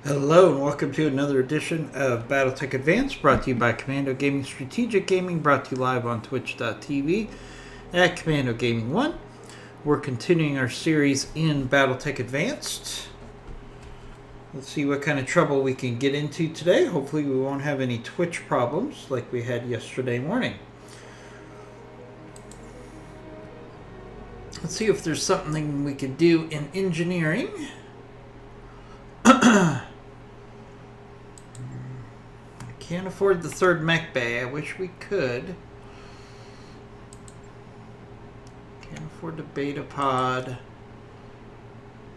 Hello and welcome to another edition of Battletech Advanced, brought to you by Commando Gaming Strategic Gaming, brought to you live on twitch.tv at Commando Gaming 1. We're continuing our series in Battletech Advanced. Let's see what kind of trouble we can get into today. Hopefully we won't have any Twitch problems like we had yesterday morning. Let's see if there's something we could do in engineering. Can't afford the third mech bay. I wish we could. Can't afford the beta pod.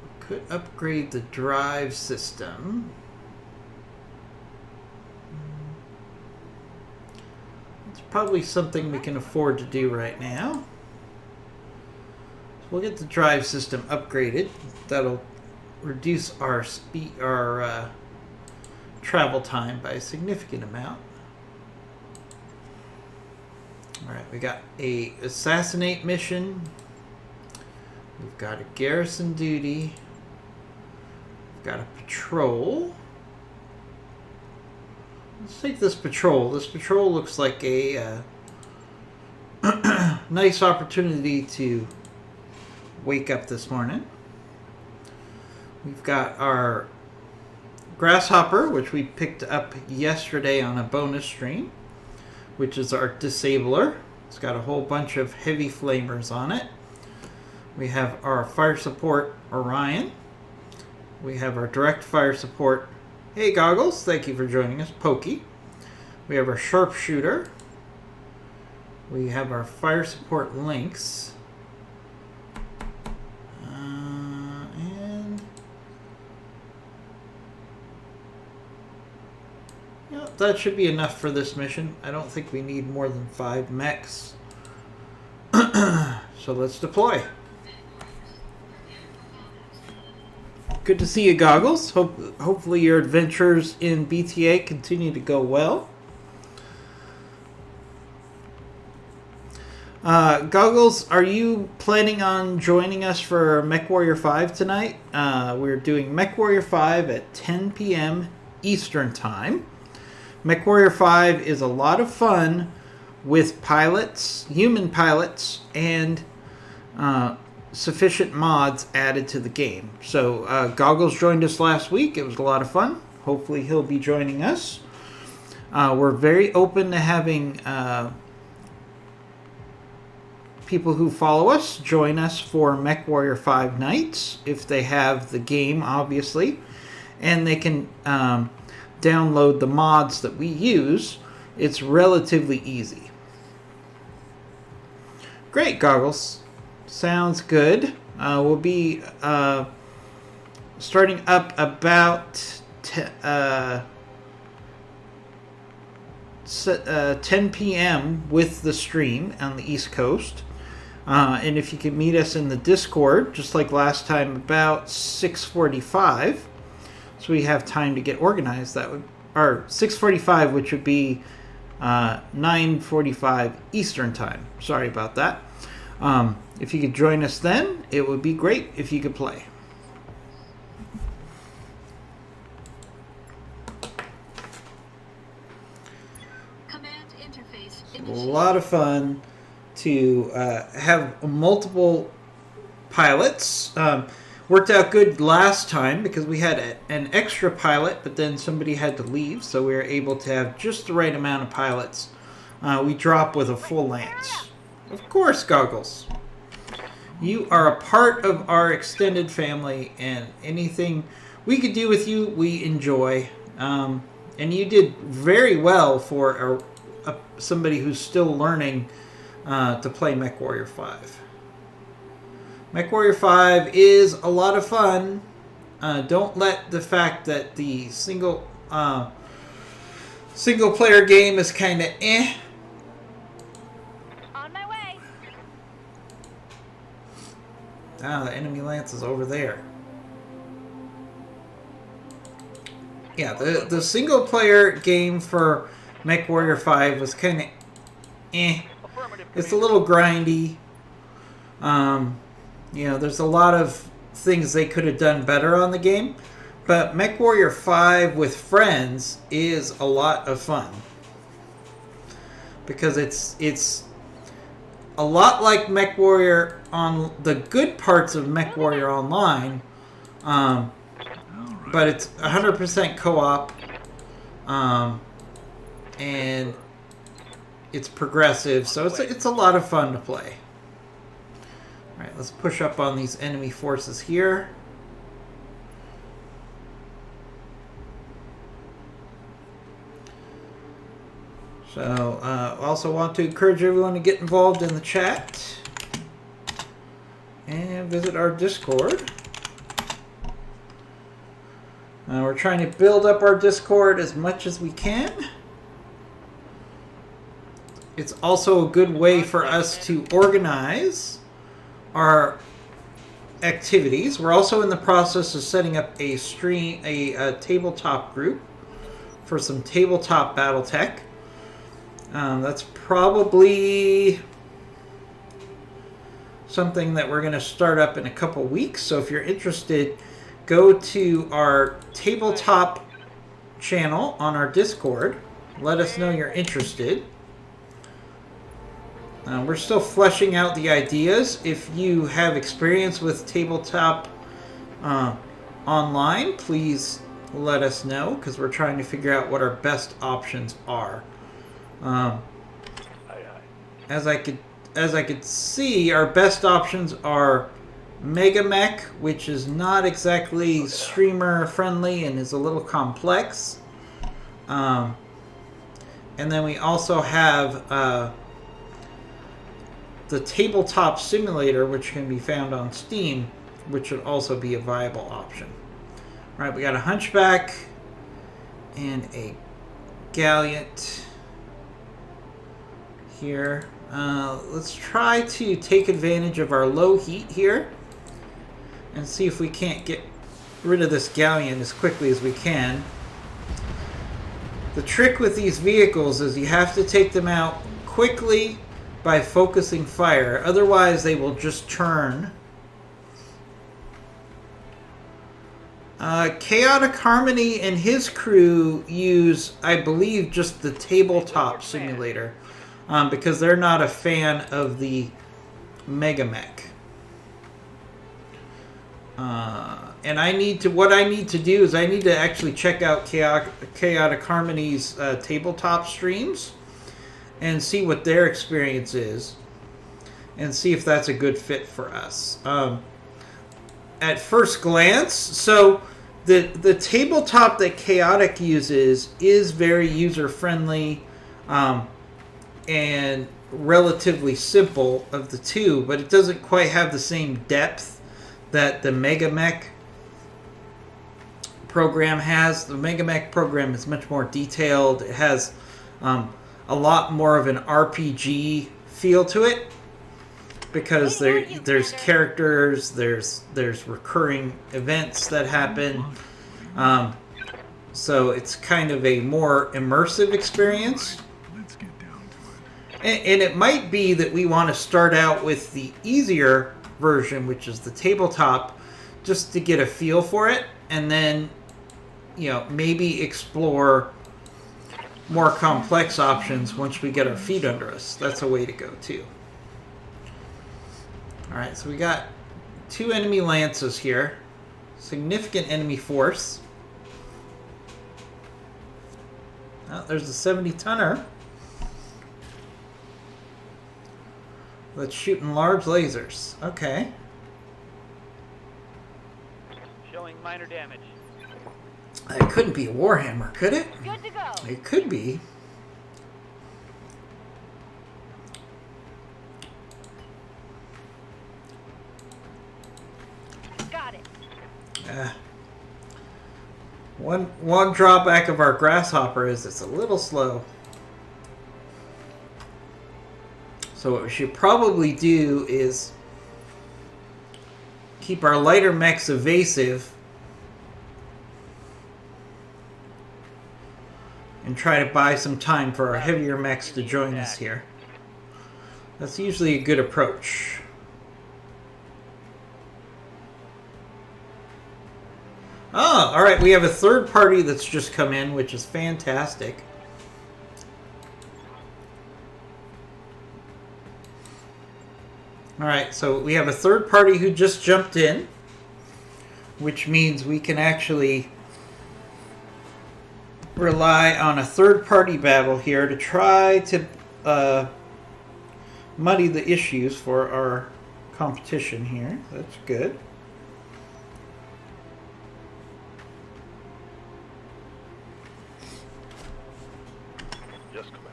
We could upgrade the drive system. It's probably something we can afford to do right now. So we'll get the drive system upgraded. That'll reduce our speed, travel time by a significant amount. Alright, we got a assassinate mission. We've got a garrison duty. We've got a patrol. Let's take this patrol. This patrol looks like a nice opportunity to wake up this morning. We've got our Grasshopper, which we picked up yesterday on a bonus stream, which is our disabler. It's got a whole bunch of heavy flamers on it. We have our fire support Orion. We have our direct fire support, hey Goggles, thank you for joining us, Pokey. We have our sharpshooter. We have our fire support Lynx. That should be enough for this mission. I don't think we need more than 5 mechs. So let's deploy. Good to see you, Goggles. Hopefully your adventures in BTA continue to go well. Goggles, are you planning on joining us for MechWarrior 5 tonight? We're doing MechWarrior 5 at 10 p.m. Eastern Time. MechWarrior 5 is a lot of fun with pilots, human pilots, and sufficient mods added to the game. So Goggles joined us last week. It was a lot of fun. Hopefully he'll be joining us. We're very open to having people who follow us join us for MechWarrior 5 nights, if they have the game, obviously. And they can download the mods that we use. It's relatively easy. Great, Goggles. Sounds good. We'll be starting up about 10 p.m. with the stream on the East Coast. And if you can meet us in the Discord, just like last time, about 6:45. So we have time to get organized. That would, or 6:45, which would be 9:45 Eastern Time. Sorry about that. If you could join us then, it would be great if you could play. Command interface. A lot of fun to have multiple pilots. Worked out good last time because we had an extra pilot, but then somebody had to leave, so we were able to have just the right amount of pilots. We drop with a full lance. Of course, Goggles. You are a part of our extended family, and anything we could do with you, we enjoy. And you did very well for somebody who's still learning to play MechWarrior 5. MechWarrior 5 is a lot of fun. Don't let the fact that the single player game is kind of On my way. the enemy lance is over there. Yeah, the single player game for MechWarrior 5 was kind of It's a little grindy. You know, there's a lot of things they could have done better on the game. But MechWarrior 5 with friends is a lot of fun. Because it's a lot like MechWarrior on the good parts of MechWarrior Online, but it's 100% co-op, and it's progressive, so it's a lot of fun to play. All right, let's push up on these enemy forces here. So, also want to encourage everyone to get involved in the chat and visit our Discord. We're trying to build up our Discord as much as we can. It's also a good way for us to organize our activities. We're also in the process of setting up a tabletop group for some tabletop BattleTech. That's probably something that we're going to start up in a couple weeks. So if you're interested, go to our tabletop channel on our Discord. Let us know you're interested. We're still fleshing out the ideas. If you have experience with tabletop online, please let us know, because we're trying to figure out what our best options are. As I could see, our best options are Mega Mech, which is not exactly streamer friendly and is a little complex. And then we also have the Tabletop Simulator, which can be found on Steam, which would also be a viable option. All right, we got a Hunchback and a Gallant here. Let's try to take advantage of our low heat here and see if we can't get rid of this Galleon as quickly as we can. The trick with these vehicles is you have to take them out quickly by focusing fire. Otherwise, they will just turn. Chaotic Harmony and his crew use, I believe, just the Tabletop Simulator, because they're not a fan of the Mega Mech. And what I need to do is I need to actually check out Chaotic Harmony's tabletop streams and see what their experience is and see if that's a good fit for us. At first glance, so the tabletop that Chaotic uses is very user-friendly and relatively simple of the two, but it doesn't quite have the same depth that the Mega Mech program has. The Mega Mech program is much more detailed. It has a lot more of an RPG feel to it because there's characters, there's recurring events that happen. So it's kind of a more immersive experience. And it might be that we want to start out with the easier version, which is the tabletop, just to get a feel for it, and then, maybe explore more complex options once we get our feet under us. That's a way to go too. Alright, so we got 2 enemy lances here. Significant enemy force. Oh, there's a 70-tonner. That's shooting large lasers. Okay. Showing minor damage. It couldn't be a Warhammer, could it? Good to go. It could be. Got it. One drawback of our Grasshopper is it's a little slow. So what we should probably do is keep our lighter mechs evasive and try to buy some time for our heavier mechs to join us here. That's usually a good approach. Oh, all right. We have a third party that's just come in, which is fantastic. All right, so we have a third party who just jumped in, which means we can actually rely on a third party battle here to try to muddy the issues for our competition here. That's good. Yes, Commander.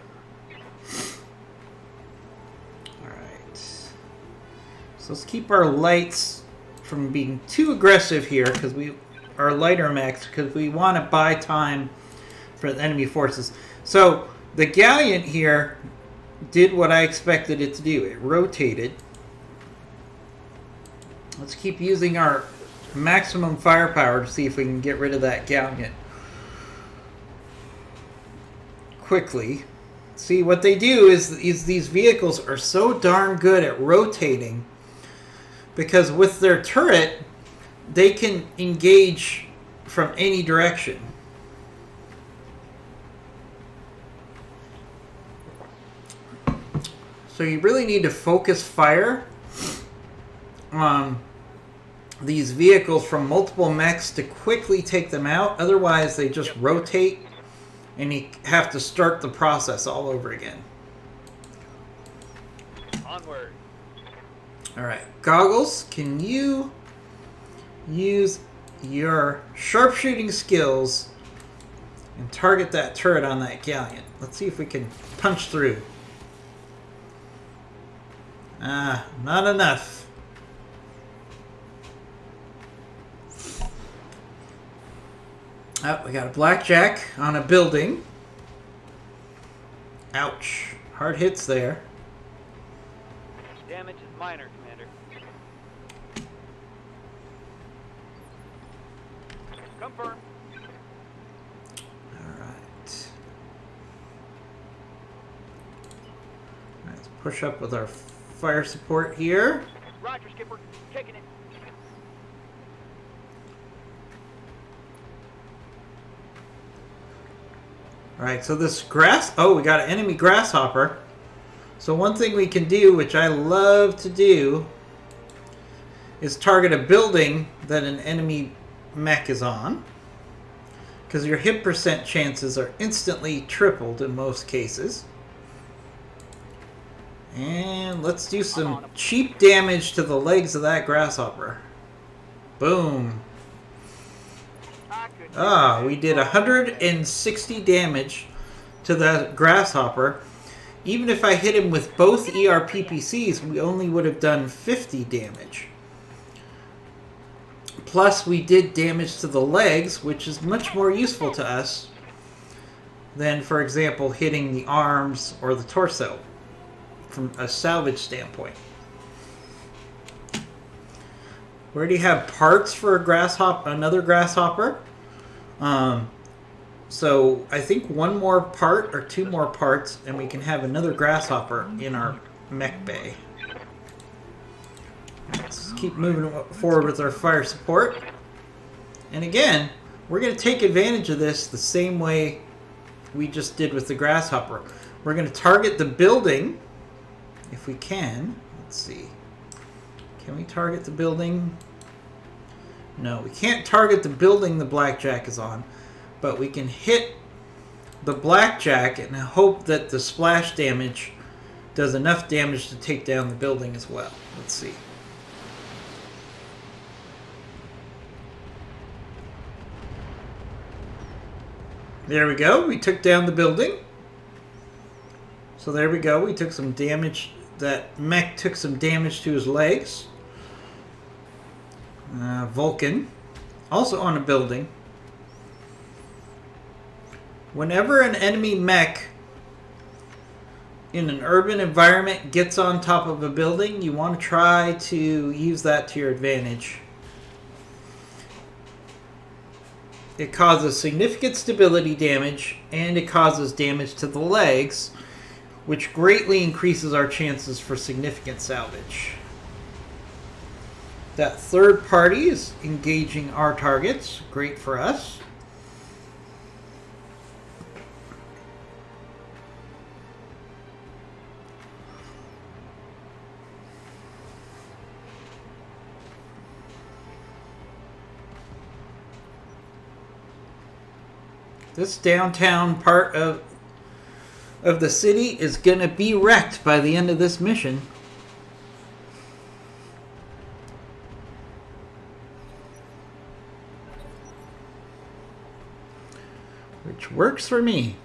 All right. So let's keep our lights from being too aggressive here because we are lighter mechs because we want to buy time for the enemy forces. So the galleon here did what I expected it to do. It rotated. Let's keep using our maximum firepower to see if we can get rid of that galleon quickly. See, what they do is these vehicles are so darn good at rotating because with their turret, they can engage from any direction. So you really need to focus fire on these vehicles from multiple mechs to quickly take them out. Otherwise, they just rotate and you have to start the process all over again. Onward. All right, Goggles, can you use your sharpshooting skills and target that turret on that galleon? Let's see if we can punch through. Not enough. Oh, we got a blackjack on a building. Ouch. Hard hits there. Damage is minor, Commander. Confirm. Alright. Let's push up with our fire support here. Roger, Skipper. Taking it. Alright, so this grass... Oh, we got an enemy grasshopper. So one thing we can do, which I love to do, is target a building that an enemy mech is on. Because your hit percent chances are instantly tripled in most cases. And let's do some cheap damage to the legs of that grasshopper. Boom. Ah, we did 160 damage to that grasshopper. Even if I hit him with both ERPPCs, we only would have done 50 damage. Plus, we did damage to the legs, which is much more useful to us than, for example, hitting the arms or the torso from a salvage standpoint. We already have parts for a grasshopper, another grasshopper. So I think one more part or two more parts and we can have another grasshopper in our mech bay. Let's keep moving forward with our fire support. And again, we're going to take advantage of this the same way we just did with the grasshopper. We're going to target the building if we can. Let's see. Can we target the building? No, we can't target the building the blackjack is on, but we can hit the blackjack and hope that the splash damage does enough damage to take down the building as well. Let's see. There we go. We took down the building. So there we go. We took some damage. That mech took some damage to his legs. Vulcan, also on a building. Whenever an enemy mech in an urban environment gets on top of a building, you want to try to use that to your advantage. It causes significant stability damage, and it causes damage to the legs, which greatly increases our chances for significant salvage. That third party is engaging our targets. Great for us. This downtown part of the city is going to be wrecked by the end of this mission. Which works for me.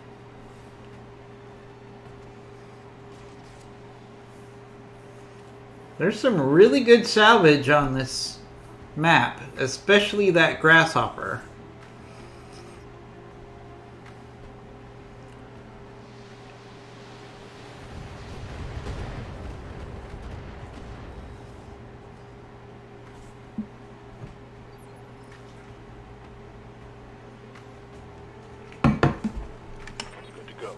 There's some really good salvage on this map, especially that grasshopper. Good to go.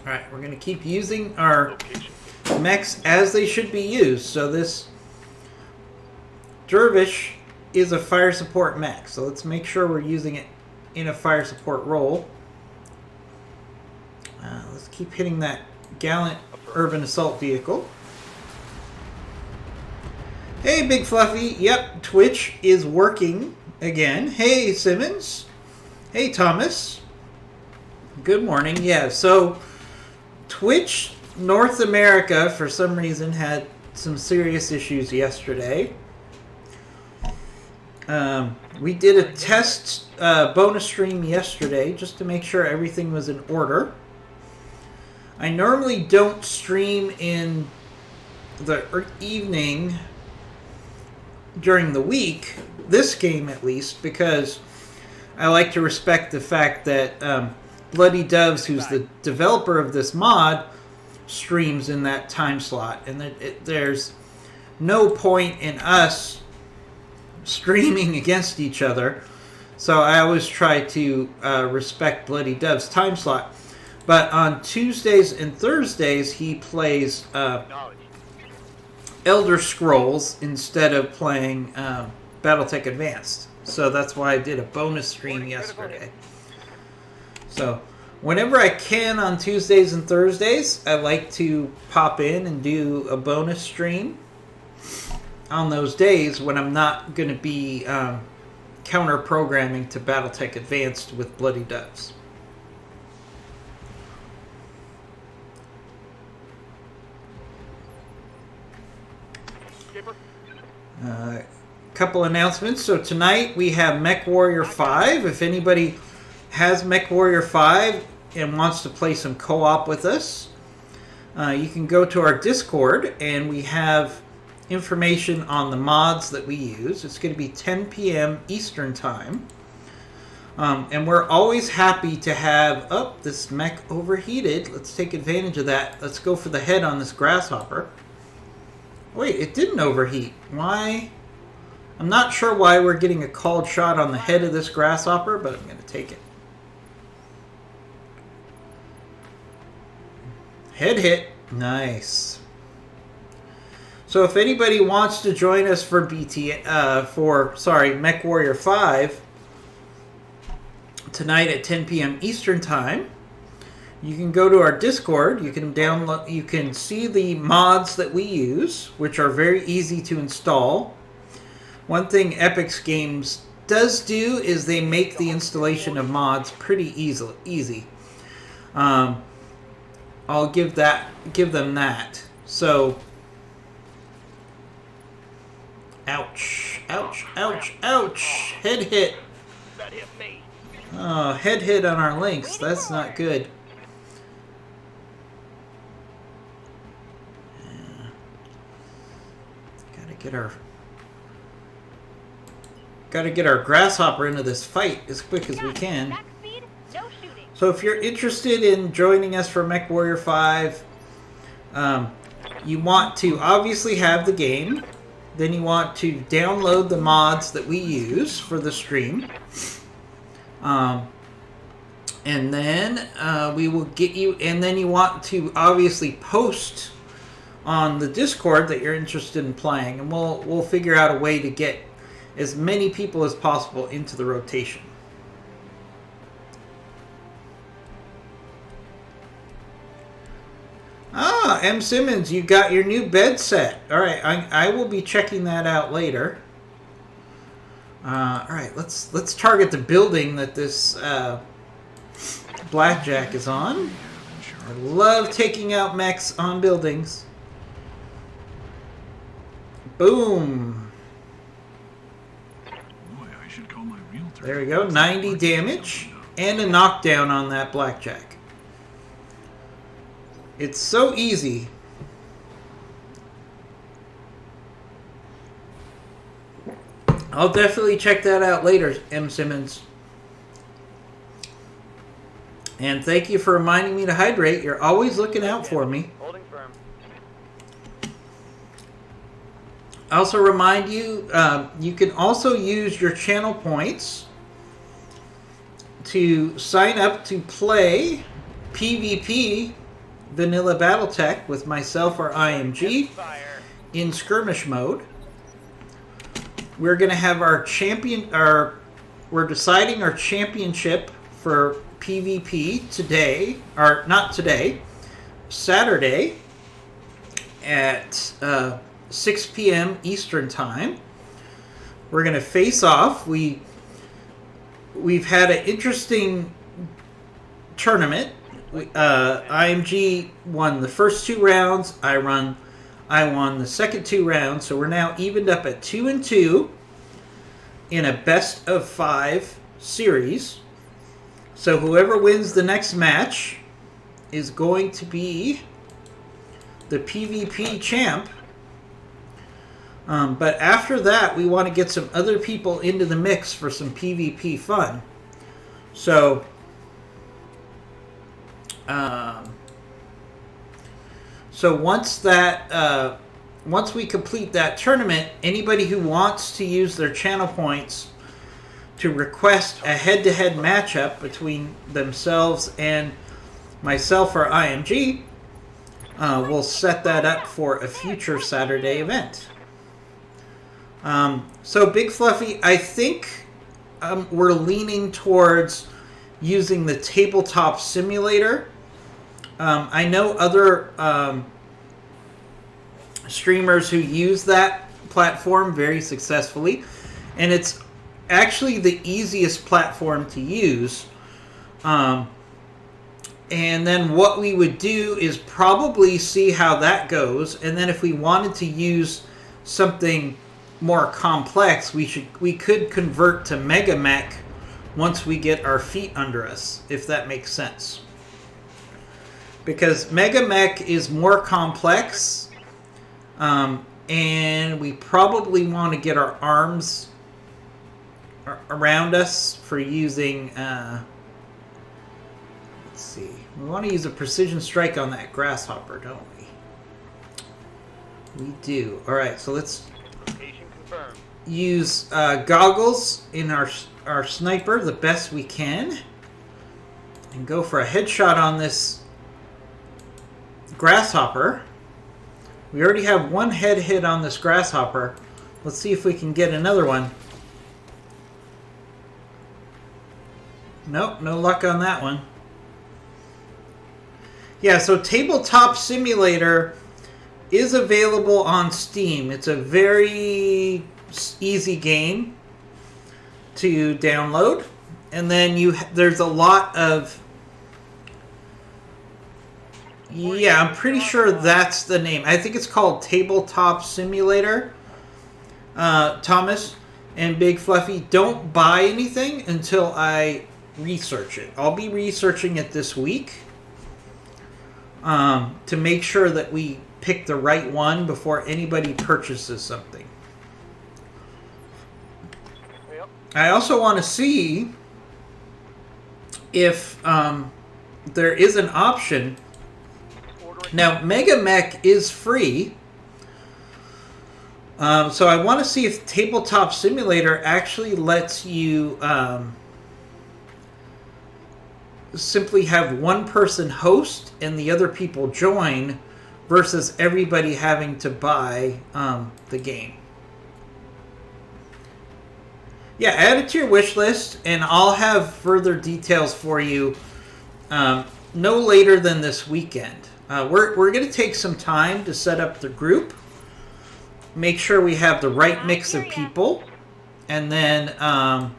Alright, we're going to keep using our Location. mechs as they should be used. So this Dervish is a fire support mech. So let's make sure we're using it in a fire support role. Let's keep hitting that gallant urban assault vehicle. Hey, Big Fluffy. Yep, Twitch is working again. Hey, Simmons. Hey, Thomas. Good morning. Yeah, so Twitch North America, for some reason, had some serious issues yesterday. We did a test bonus stream yesterday just to make sure everything was in order. I normally don't stream in the evening during the week, this game at least, because I like to respect the fact that Bloody Doves, who's the developer of this mod, streams in that time slot, and there's no point in us streaming against each other, so I always try to respect Bloody Dove's time slot. But on Tuesdays and Thursdays, he plays Knowledge. Elder Scrolls instead of playing BattleTech Advanced. So that's why I did a bonus stream yesterday. So whenever I can on Tuesdays and Thursdays, I like to pop in and do a bonus stream on those days when I'm not going to be counter-programming to BattleTech Advanced with Bloody Doves. Skipper. Couple announcements. So tonight we have Mech Warrior 5. If anybody has Mech Warrior 5 and wants to play some co-op with us, you can go to our Discord, and we have information on the mods that we use. It's going to be 10 p.m. Eastern Time. And we're always happy to have... Oh, this mech overheated. Let's take advantage of that. Let's go for the head on this grasshopper. Wait, it didn't overheat. Why? I'm not sure why we're getting a called shot on the head of this grasshopper, but I'm going to take it. Head hit. Nice. So if anybody wants to join us for BTA, Mech Warrior 5 tonight at 10 p.m. Eastern Time, you can go to our Discord. You can download. You can see the mods that we use, which are very easy to install. One thing Epic's Games does do is they make the installation of mods pretty easy. I'll give them that. So, ouch, ouch, ouch, ouch! Head hit. That hit me. Oh, head hit on our links. That's not good. Yeah. Gotta get our grasshopper into this fight as quick as we can. Max speed, no shooting. So if you're interested in joining us for Mech Warrior 5, you want to obviously have the game. Then you want to download the mods that we use for the stream. And then we will get you, and then you want to obviously post on the Discord that you're interested in playing, and we'll figure out a way to get as many people as possible into the rotation. Ah, M. Simmons, you got your new bed set. All right, I will be checking that out later. All right, let's target the building that this blackjack is on. I love taking out mechs on buildings. Boom. Boy, I should call my realtor. There we go, 90 damage and a knockdown on that blackjack. It's so easy. I'll definitely check that out later, M. Simmons. And thank you for reminding me to hydrate. You're always looking out for me. Holding firm. I also remind you, you can also use your channel points to sign up to play PvP Vanilla Battletech with myself or IMG Fire. in skirmish mode. We're going to have our champion, we're deciding our championship for PvP today, or not today, Saturday at 6 p.m. Eastern Time. We're going to face off. We've had an interesting tournament. IMG won the first 2 rounds. I won the second 2 rounds. So we're now evened up at 2-2 in a best of 5 series. So whoever wins the next match is going to be the PvP champ. But after that, we want to get some other people into the mix for some PvP fun. So, once we complete that tournament, anybody who wants to use their channel points to request a head-to-head matchup between themselves and myself or IMG, we'll set that up for a future Saturday event. So Big Fluffy, I think we're leaning towards using the tabletop simulator. I know other streamers who use that platform very successfully, and it's actually the easiest platform to use. And then what we would do is probably see how that goes, and then if we wanted to use something more complex, we could convert to Mega Mech once we get our feet under us, if that makes sense. Because Mega Mech is more complex, and we probably want to get our arms around us for using, let's see, we want to use a precision strike on that grasshopper, don't we? We do. Alright, so let's Location confirmed. use goggles in our sniper the best we can, and go for a headshot on this grasshopper. We already have one head hit on this grasshopper. Let's see if we can get another one. Nope, no luck on that one. Yeah, so Tabletop Simulator is available on Steam. It's a very easy game to download. And then there's a lot of... Yeah, I'm pretty sure that's the name. I think it's called Tabletop Simulator. Thomas and Big Fluffy, don't buy anything until I research it. I'll be researching it this week to make sure that we pick the right one before anybody purchases something. Yep. I also want to see if there is an option. Now, Mega Mech is free, so I want to see if Tabletop Simulator actually lets you simply have one person host and the other people join versus everybody having to buy the game. Yeah, add it to your wish list, and I'll have further details for you no later than this weekend. We're going to take some time to set up the group, make sure we have the right mix of people, and then I'm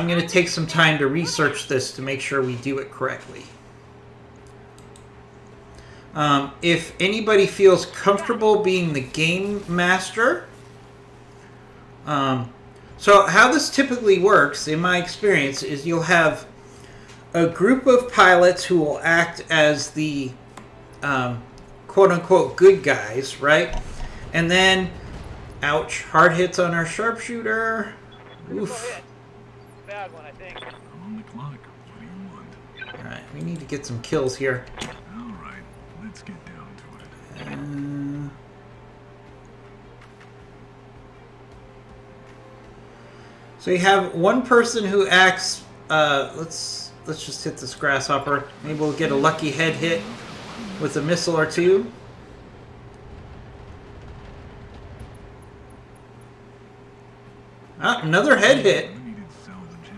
going to take some time to research this to make sure we do it correctly. If anybody feels comfortable being the game master, so how this typically works, in my experience, is you'll have a group of pilots who will act as the quote-unquote good guys, right? And then, ouch, hard hits on our sharpshooter. Oof. Bad one, I think. I'm on the clock. What do you want? Alright, we need to get some kills here. Alright, let's get down to it. So you have one person who acts. Let's just hit this grasshopper. Maybe we'll get a lucky head hit with a missile or two. Ah, another head hit. I needed salvage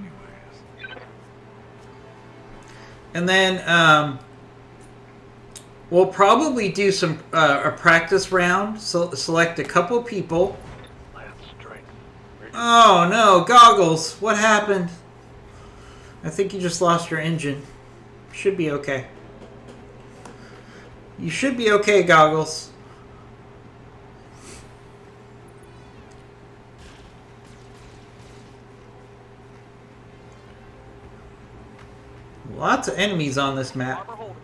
anyways. And then we'll probably do some a practice round. So select a couple people. Lance strength. Oh no, Goggles! What happened? I think you just lost your engine. Should be okay. You should be okay, Goggles. Lots of enemies on this map. Armor holder.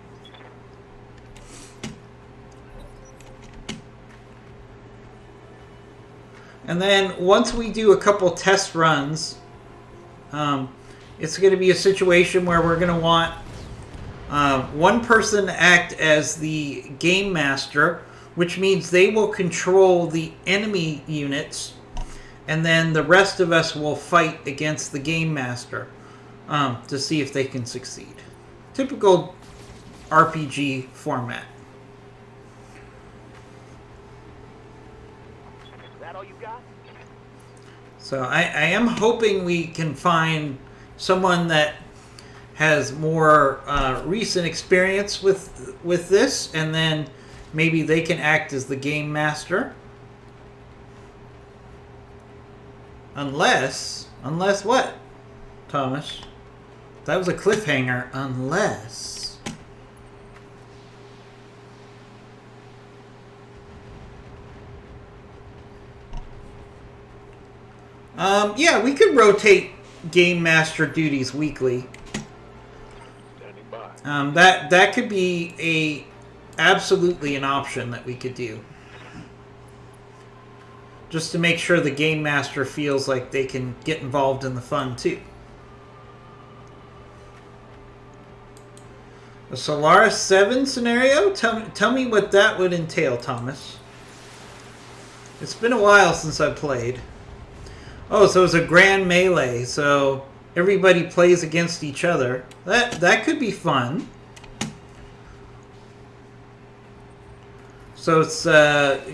And then once we do a couple test runs, it's going to be a situation where we're going to want one person to act as the game master, which means they will control the enemy units, and then the rest of us will fight against the game master to see if they can succeed. Typical RPG format. Is that all you got? So I am hoping we can find someone that has more recent experience with this, and then maybe they can act as the game master. Unless what, Thomas? That was a cliffhanger. Unless. Yeah, we could rotate game master duties weekly. Standing by. That could be absolutely an option that we could do. Just to make sure the game master feels like they can get involved in the fun too. A Solaris 7 scenario? Tell me what that would entail, Thomas. It's been a while since I played. Oh, so it's a grand melee, so everybody plays against each other. That could be fun. So it's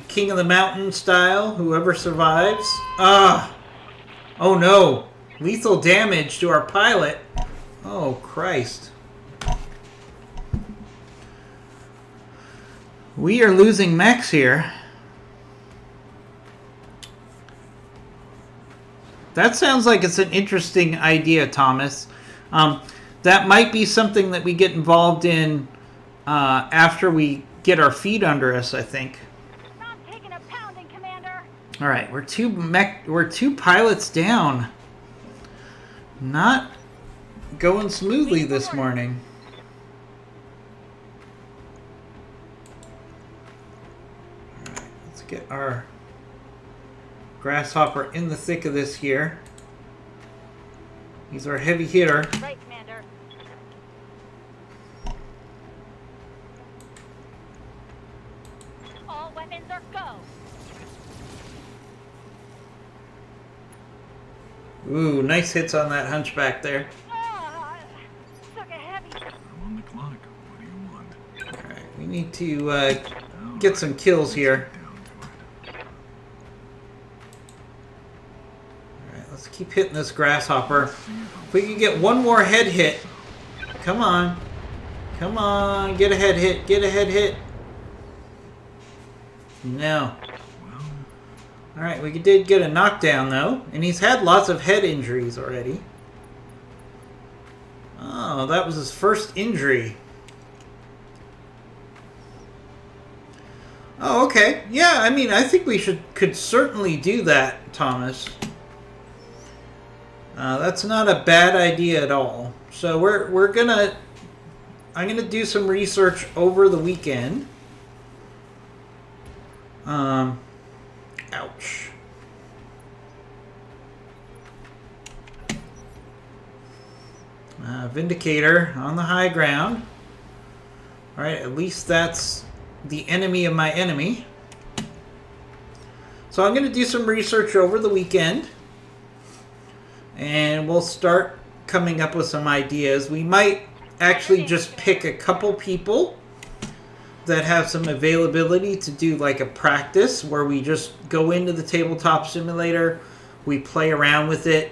King of the Mountain style, whoever survives. Ah! Oh no! Lethal damage to our pilot. Oh, Christ. We are losing mechs here. That sounds like it's an interesting idea, Thomas. That might be something that we get involved in after we get our feet under us, I think. Not taking a pounding, Commander. All right, we're two pilots down. Not going smoothly this morning. All right, let's get our grasshopper in the thick of this here. He's our heavy hitter. Right, Commander. All weapons are go. Ooh, nice hits on that hunchback there. We need to get some kills here. Alright, let's keep hitting this grasshopper. If we can get one more head hit. Come on. Come on. Get a head hit. Get a head hit. No. Alright, we did get a knockdown though. And he's had lots of head injuries already. Oh, that was his first injury. Oh, okay. Yeah, I mean, I think we could certainly do that, Thomas. That's not a bad idea at all. So I'm gonna do some research over the weekend. Ouch. Vindicator on the high ground. Alright, at least that's the enemy of my enemy. So I'm going to do some research over the weekend. And we'll start coming up with some ideas. We might actually just pick a couple people that have some availability to do like a practice where we just go into the tabletop simulator, we play around with it,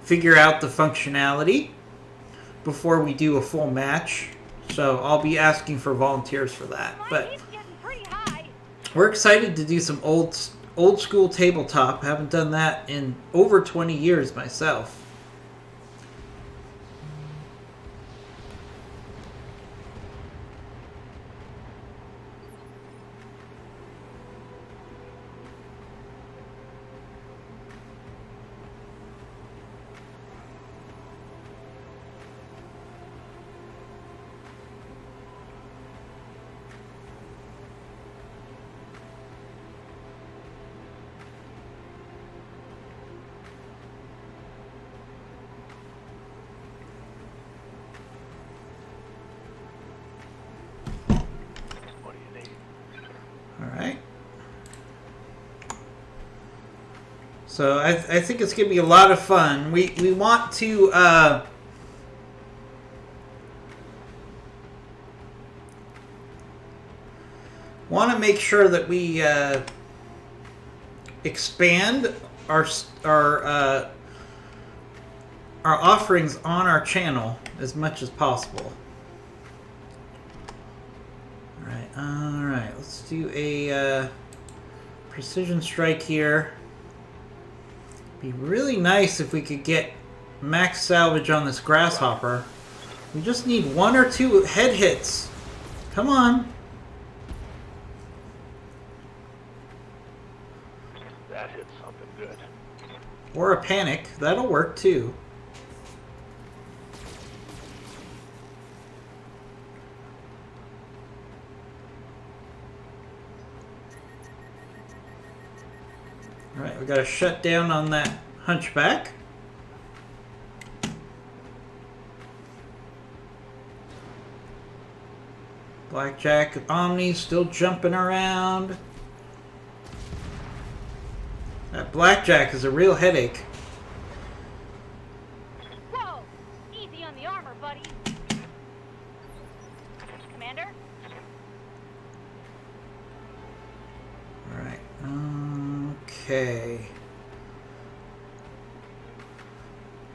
figure out the functionality before we do a full match. So I'll be asking for volunteers for that. But we're excited to do some old school tabletop. I haven't done that in over 20 years myself. So I think it's going to be a lot of fun. We want to make sure that we expand our offerings on our channel as much as possible. All right. Let's do a precision strike here. Be really nice if we could get max salvage on this grasshopper. We just need 1 or 2 head hits. Come on. That hit something good. Or a panic. That'll work too. Alright, we got to shut down on that hunchback. Blackjack Omni still jumping around. That blackjack is a real headache. Whoa! Easy on the armor, buddy. Commander? Alright, okay.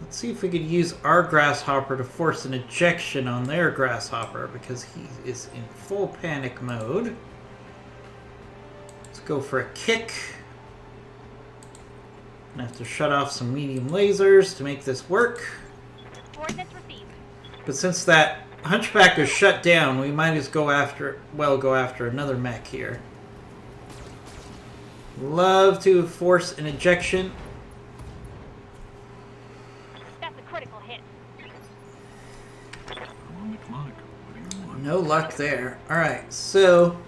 Let's see if we could use our grasshopper to force an ejection on their grasshopper because he is in full panic mode. Let's go for a kick. Gonna have to shut off some medium lasers to make this work. Coordinates received. But since that hunchback is shut down, we might as go after another mech here. Love to force an ejection. That's a critical hit. I'm on the clock. What do you want? No luck there. Alright, so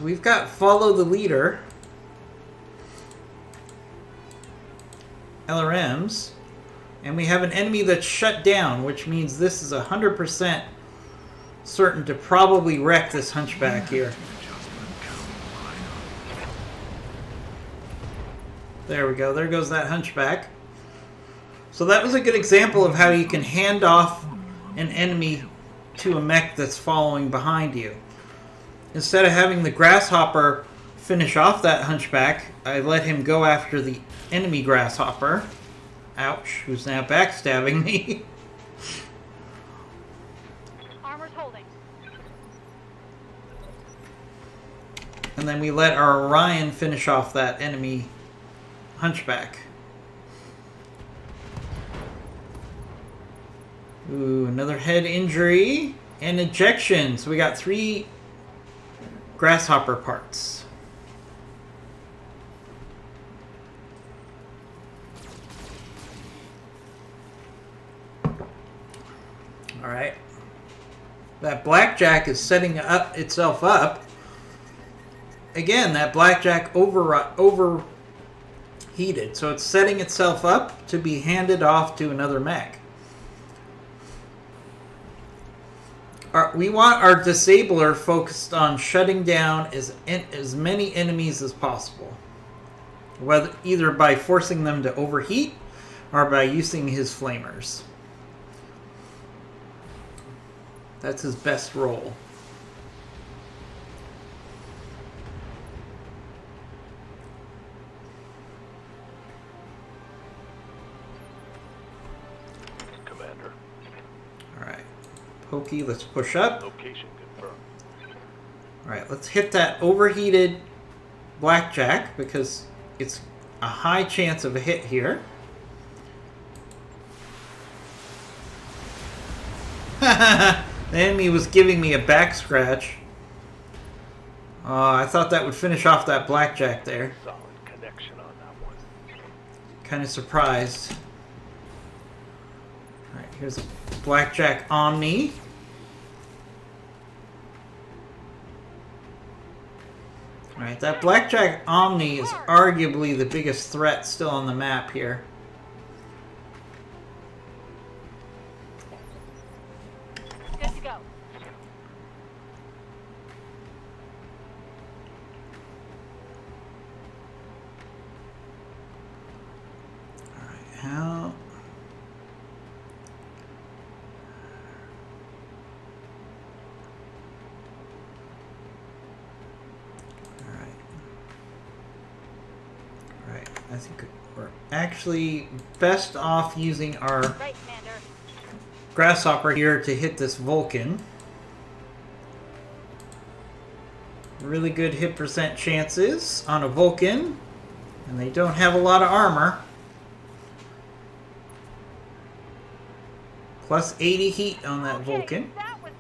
we've got follow the leader. LRMs. And we have an enemy that's shut down, which means this is 100% certain to probably wreck this hunchback here. There we go. There goes that hunchback. So that was a good example of how you can hand off an enemy to a mech that's following behind you. Instead of having the grasshopper finish off that hunchback, I let him go after the enemy grasshopper. Ouch, who's now backstabbing me. Armor's holding. And then we let our Orion finish off that enemy hunchback. Ooh, another head injury and ejection. So we got 3 grasshopper parts. Alright. That blackjack is setting itself up. Again, that blackjack overheated. So it's setting itself up to be handed off to another mech. We want our disabler focused on shutting down as many enemies as possible. Whether either by forcing them to overheat or by using his flamers. That's his best role. Commander. Alright. Pokey, let's push up. Location confirmed. Alright, let's hit that overheated blackjack because it's a high chance of a hit here. The enemy was giving me a back scratch. I thought that would finish off that blackjack there. Solid connection on that one. Kind of surprised. Alright, here's a blackjack Omni. Alright, that blackjack Omni is arguably the biggest threat still on the map here. Good to go. Alright, how... I think we're actually best off using our Right, Commander. grasshopper here to hit this Vulcan. Really good hit percent chances on a Vulcan, and they don't have a lot of armor. Plus 80 heat on that Okay, Vulcan. that was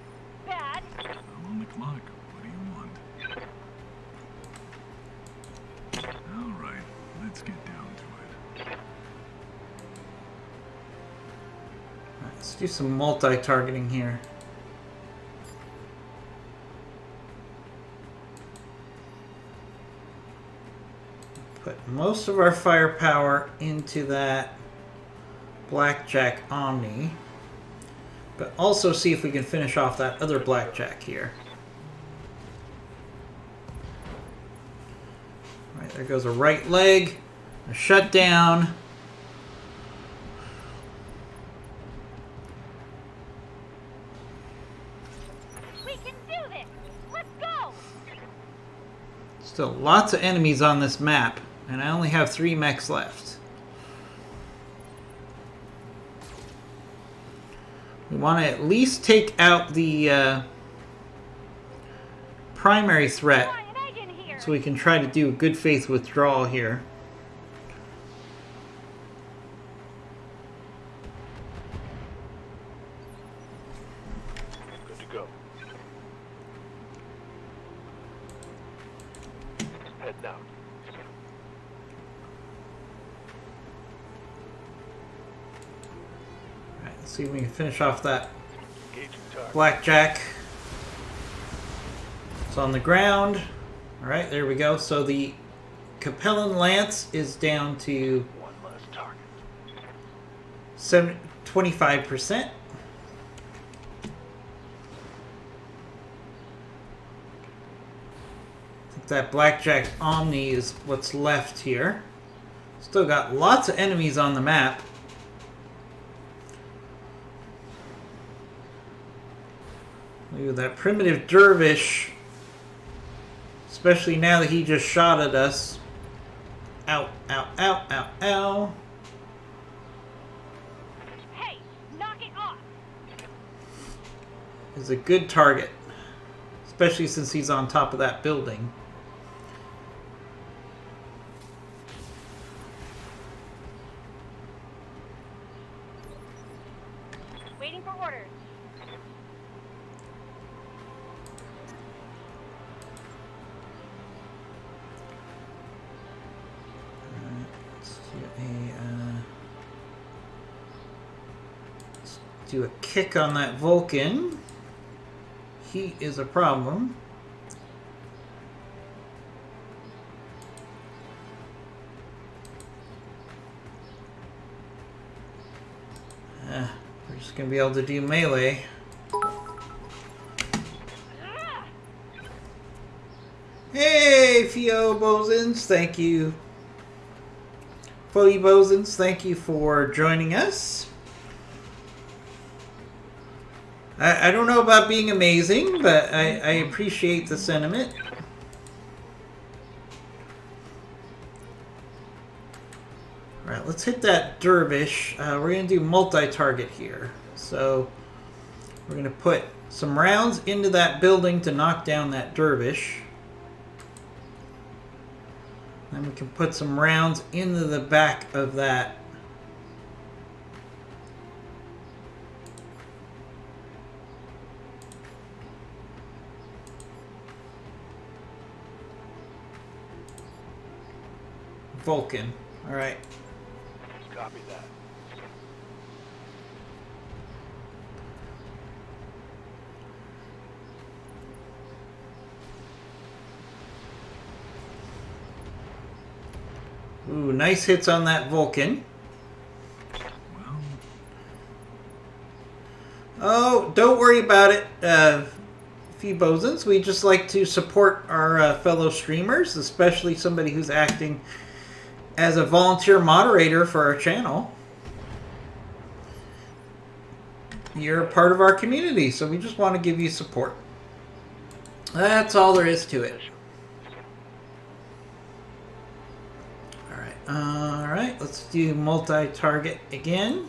bad. I'm on the clock. What do you want? All right, let's get down to it. Let's do some multi-targeting here. Put most of our firepower into that blackjack Omni, but also see if we can finish off that other blackjack here. All right, there goes a right leg, a shutdown. We can do this. Let's go. Still lots of enemies on this map, and I only have 3 mechs left. We want to at least take out the primary threat Fly an egg in here. so we can try to do a good faith withdrawal here. Good to go. Head down. All right, let's see if we can finish off that Engaging target. blackjack. It's on the ground. All right, there we go. So the Capellan Lance is down to One less target. 25%. I think that blackjack Omni is what's left here. Still got lots of enemies on the map. Ooh, that primitive dervish. Especially now that he just shot at us. Ow, ow, ow, ow, ow. Hey, knock it off! Is a good target. Especially since he's on top of that building. Waiting for orders. Let's do a kick on that Vulcan. Heat is a problem. We're just going to be able to do melee. Hey, Fio Bosins, thank you. Fody Bosins, thank you for joining us. I don't know about being amazing, but I appreciate the sentiment. Alright, let's hit that dervish. We're going to do multi-target here. So, we're going to put some rounds into that building to knock down that dervish. Then we can put some rounds into the back of that. Vulcan. Alright. Copy that. Ooh, nice hits on that Vulcan. Well, Oh, don't worry about it, Few Bosins. We just like to support our fellow streamers, especially somebody who's acting as a volunteer moderator for our channel. You're a part of our community, so we just want to give you support. That's all there is to it. Alright, let's do multi-target again.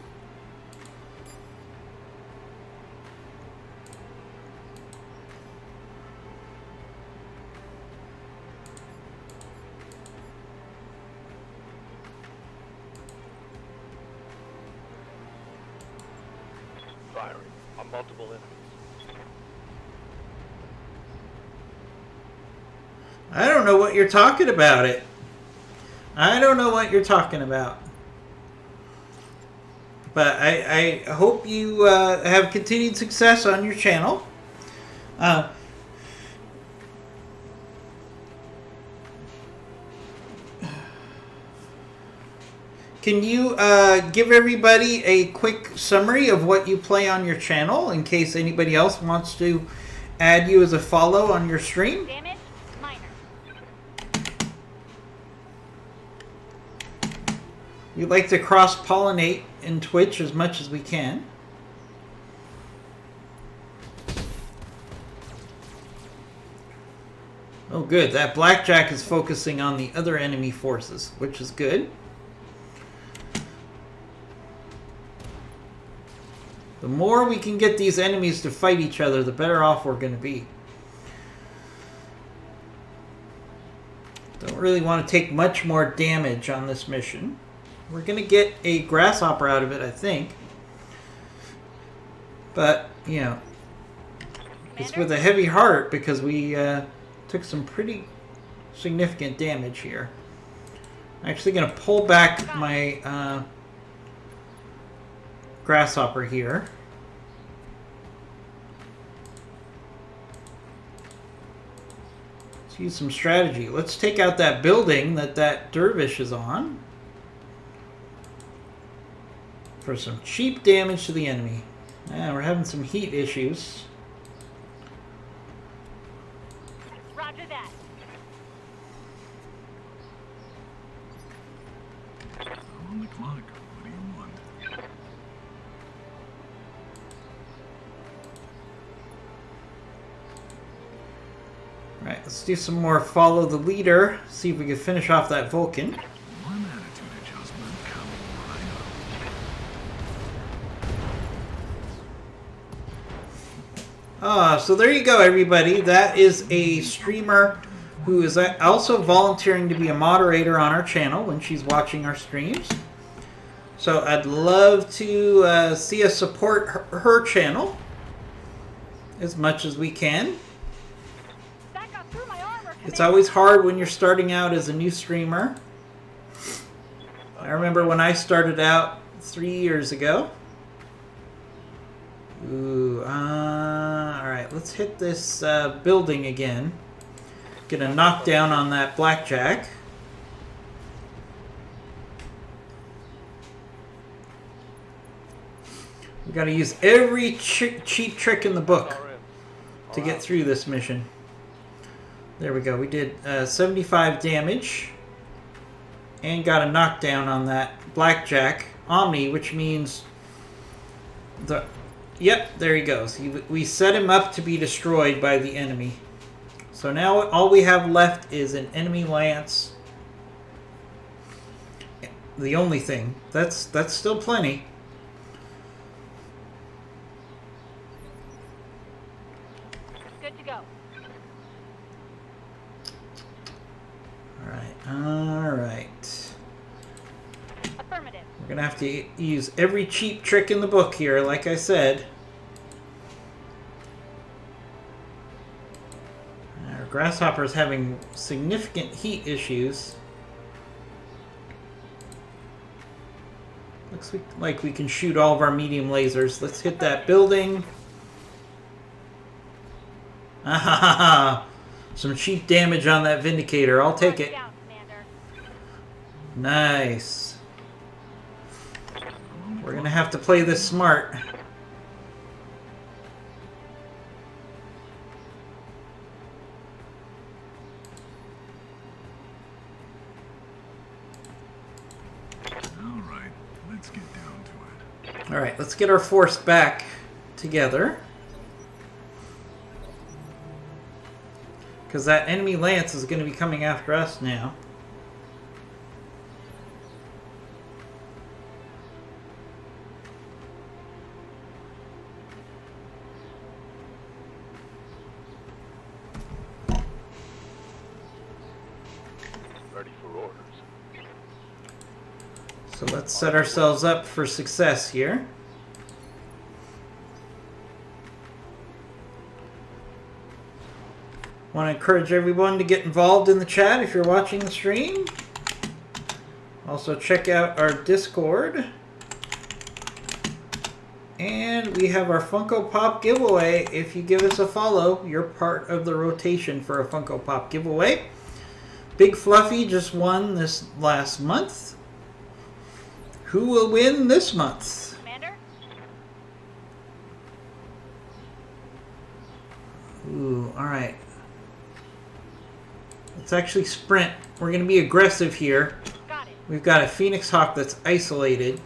Firing on multiple enemies. I don't know what you're talking about it. I don't know what you're talking about. But I hope you have continued success on your channel. Can you give everybody a quick summary of what you play on your channel in case anybody else wants to add you as a follow on your stream? Damage, minor. We like to cross-pollinate in Twitch as much as we can. Oh good, that blackjack is focusing on the other enemy forces, which is good. The more we can get these enemies to fight each other, the better off we're going to be. Don't really want to take much more damage on this mission. We're going to get a grasshopper out of it, I think. But, you know, it's with a heavy heart because we took some pretty significant damage here. I'm actually going to pull back my grasshopper here. Let's use some strategy. Let's take out that building that dervish is on for some cheap damage to the enemy. We're having some heat issues. Roger that. on the clock. What do you want? let's do some more follow the leader. See if we can finish off that Vulcan. One attitude adjustment coming right up. So there you go, everybody. That is a streamer who is also volunteering to be a moderator on our channel when she's watching our streams. So I'd love to see us support her channel as much as we can. That got through my armor, It's Commander. always hard when you're starting out as a new streamer. I remember when I started out 3 years ago. Ooh, alright, let's hit this building again. Get a knockdown on that blackjack. We gotta use every cheap trick in the book Power in. to All get out. through this mission. There we go. We did 75 damage and got a knockdown on that blackjack Omni, which means the... Yep, there he goes. We set him up to be destroyed by the enemy. So now all we have left is an enemy lance. The only thing. That's still plenty. Good to go. Alright. Affirmative. We're going to have to use every cheap trick in the book here, like I said. Our Grasshopper is having significant heat issues. Looks like we can shoot all of our medium lasers. Let's hit that building. Ah, some cheap damage on that Vindicator. I'll take it. Down, Commander. Nice. We're gonna have to play this smart. All right, let's get down to it. Alright, let's get our force back together. Because that enemy lance is going to be coming after us now. Ready for orders. So let's set ourselves up for success here. Want to encourage everyone to get involved in the chat if you're watching the stream. Also check out our Discord. And we have our Funko Pop giveaway. If you give us a follow, you're part of the rotation for a Funko Pop giveaway. Big Fluffy just won this last month. Who will win this month? Commander? Ooh, alright. Let's actually sprint. We're going to be aggressive here. Got it. We've got a Phoenix Hawk that's isolated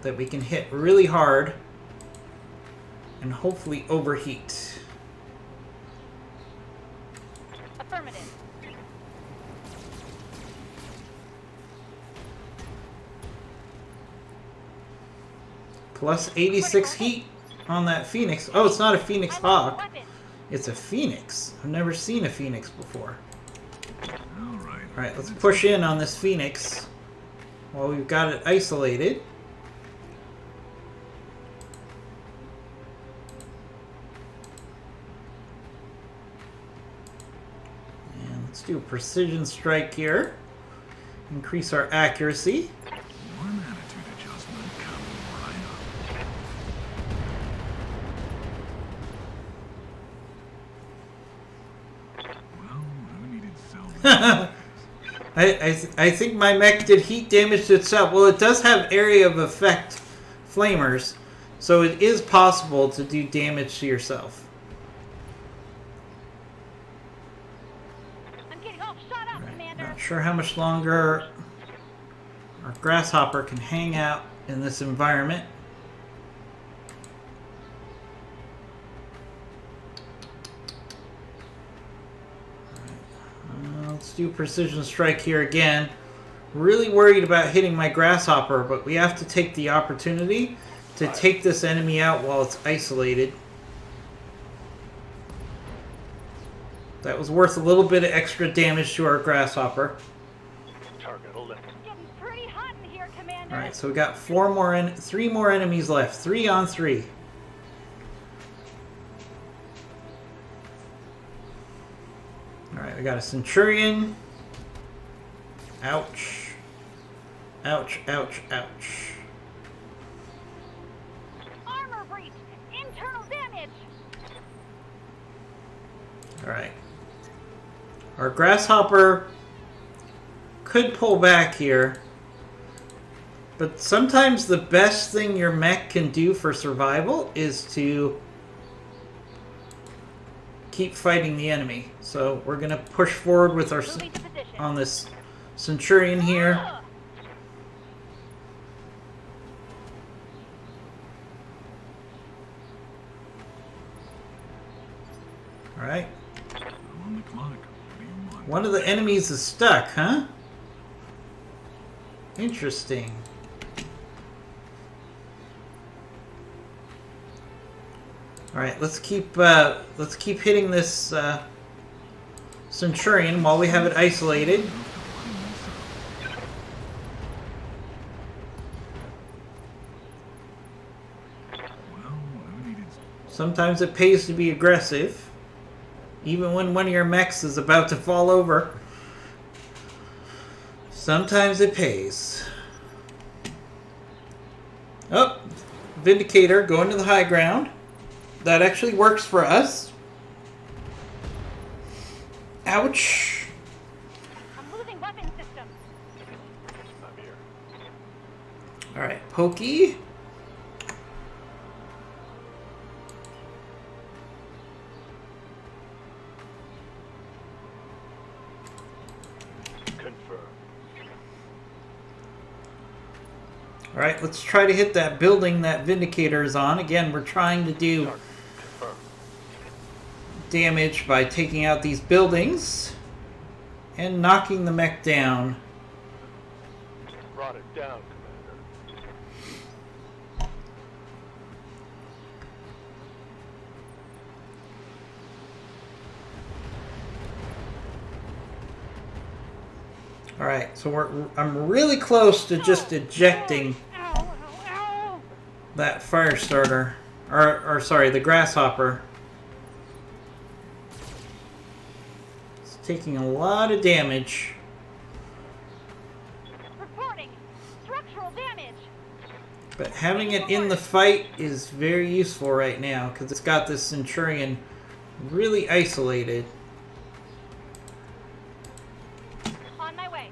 that we can hit really hard and hopefully overheat. Affirmative. Plus 86 heat on that Phoenix. Oh, it's not a Phoenix I want Hawk. the weapon. It's a Phoenix. I've never seen a Phoenix before. All right. Alright, let's push in on this Phoenix while we've got it isolated. And let's do a precision strike here. Increase our accuracy. One attitude adjustment coming right up. Well, who needed so I think my mech did heat damage to itself. Well, it does have area of effect flamers, so it is possible to do damage to yourself. I'm getting all shot up, Commander. Not sure how much longer our Grasshopper can hang out in this environment. do precision strike here again. Really worried about hitting my grasshopper, but we have to take the opportunity to take this enemy out while it's isolated. That was worth a little bit of extra damage to our grasshopper. Target eliminated. Getting pretty hot in here, Commander. Alright, so we got 3 more enemies left. 3 on 3. Alright, we got a Centurion. Ouch. Ouch, ouch, ouch. Armor breach. Internal damage. Alright. Our grasshopper could pull back here. But sometimes the best thing your mech can do for survival is to keep fighting the enemy. So we're going to push forward with our Moving to position. on this Centurion here. Ugh. Alright. I'm on the clock. What do you want? One of the enemies is stuck, huh? Interesting. Alright, let's keep hitting this Centurion while we have it isolated. Well, I needed Sometimes it pays to be aggressive, even when one of your mechs is about to fall over. Sometimes it pays. Oh, Vindicator going to the high ground. That actually works for us. Ouch. I'm losing weapon system. I'm here. Alright, Pokey. Confirm. Alright, let's try to hit that building that Vindicator is on. Again, we're trying to do Target confirmed. damage by taking out these buildings and knocking the mech down. Brought it down, Commander. Alright, so I'm really close to just ejecting Ow, ow, ow. that fire starter. Or sorry, the grasshopper. It's taking a lot of damage. Reporting. Structural damage. But having it in the fight is very useful right now because it's got this Centurion really isolated. On my way.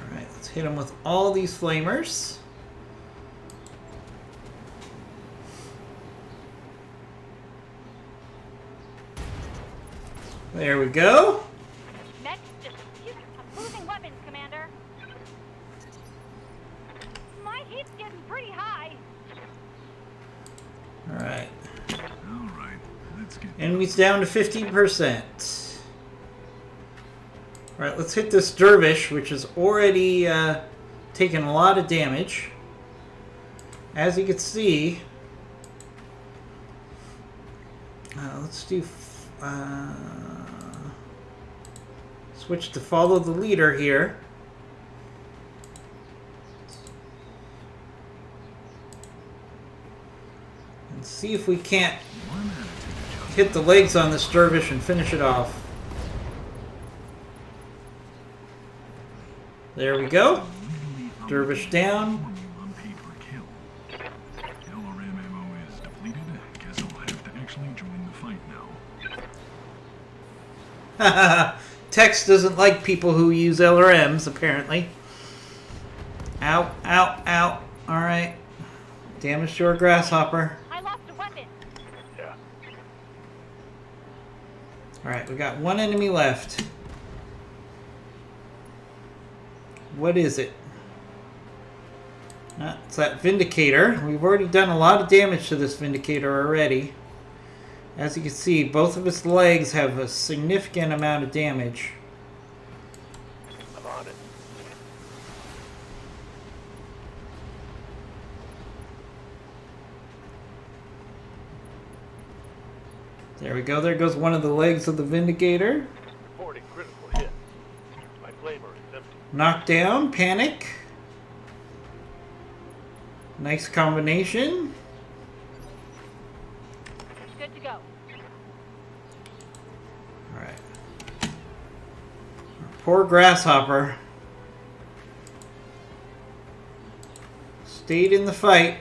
Alright, let's hit him with all these flamers. There we go. Mech just... I'm losing weapons, Commander. My heat's getting pretty high. Alright. All right, let's get. Enemies down to 15%. Alright, let's hit this Dervish, which has already taken a lot of damage. As you can see, let's do... switch to follow the leader here. And see if we can't One attitude adjustment. hit the legs on this Dervish and finish it off. There we go. Dervish down. On paper kill. LRM ammo is depleted. Guess I'll have to actually join the fight now. Tex doesn't like people who use LRMs, apparently. Ow, ow, ow. Alright. Damage to our grasshopper. I lost a weapon. Yeah. Alright, we got one enemy left. What is it? It's that Vindicator. We've already done a lot of damage to this Vindicator already. As you can see, both of his legs have a significant amount of damage. I'm on it. There we go. There goes one of the legs of the Vindicator. Reporting critical hit. My flamer is empty. Knocked down. Panic. Nice combination. Good to go. Alright. Poor Grasshopper. Stayed in the fight.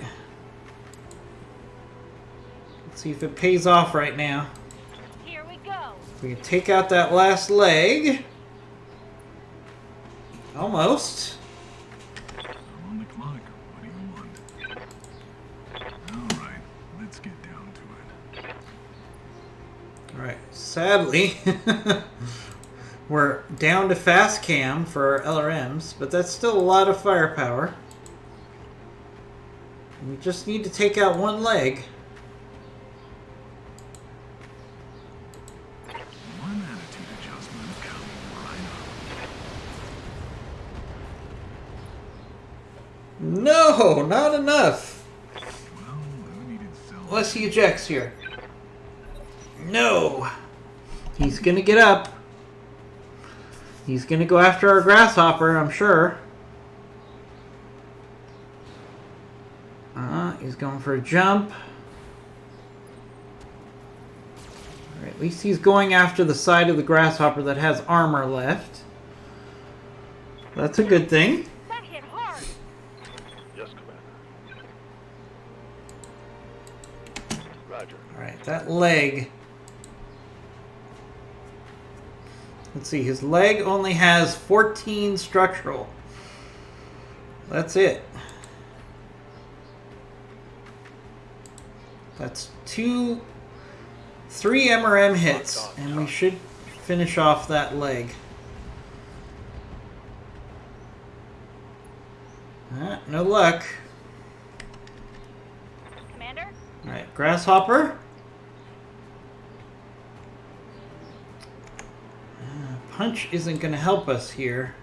Let's see if it pays off right now. Here we go. We can take out that last leg. Almost. I'm on the clock. What do you want? Alright, let's get down to it. Alright, sadly, we're down to fast cam for our LRMs, but that's still a lot of firepower. We just need to take out one leg. One attitude adjustment coming right up. No, not enough. Well, who needed self? Unless he ejects here. No. He's gonna get up. He's gonna go after our Grasshopper, I'm sure. He's going for a jump. Alright, at least he's going after the side of the Grasshopper that has armor left. That's a good thing. That hit hard. Yes, Commander. Roger. Alright, that leg. Let's see, his leg only has 14 structural. That's it. That's 3 MRM hits, and we should finish off that leg. No luck. Commander? Alright, Grasshopper. Punch isn't going to help us here.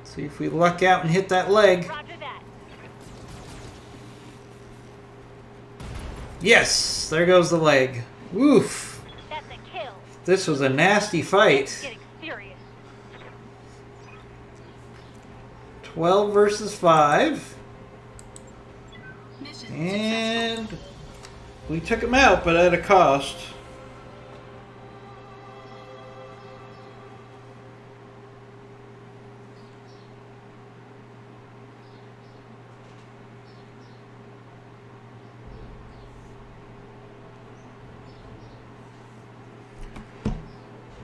See if we luck out and hit that leg. Roger that. Yes! There goes the leg. Woof! That's a kill. This was a nasty fight. Getting serious. 12 versus 5. And we took him out, but at a cost.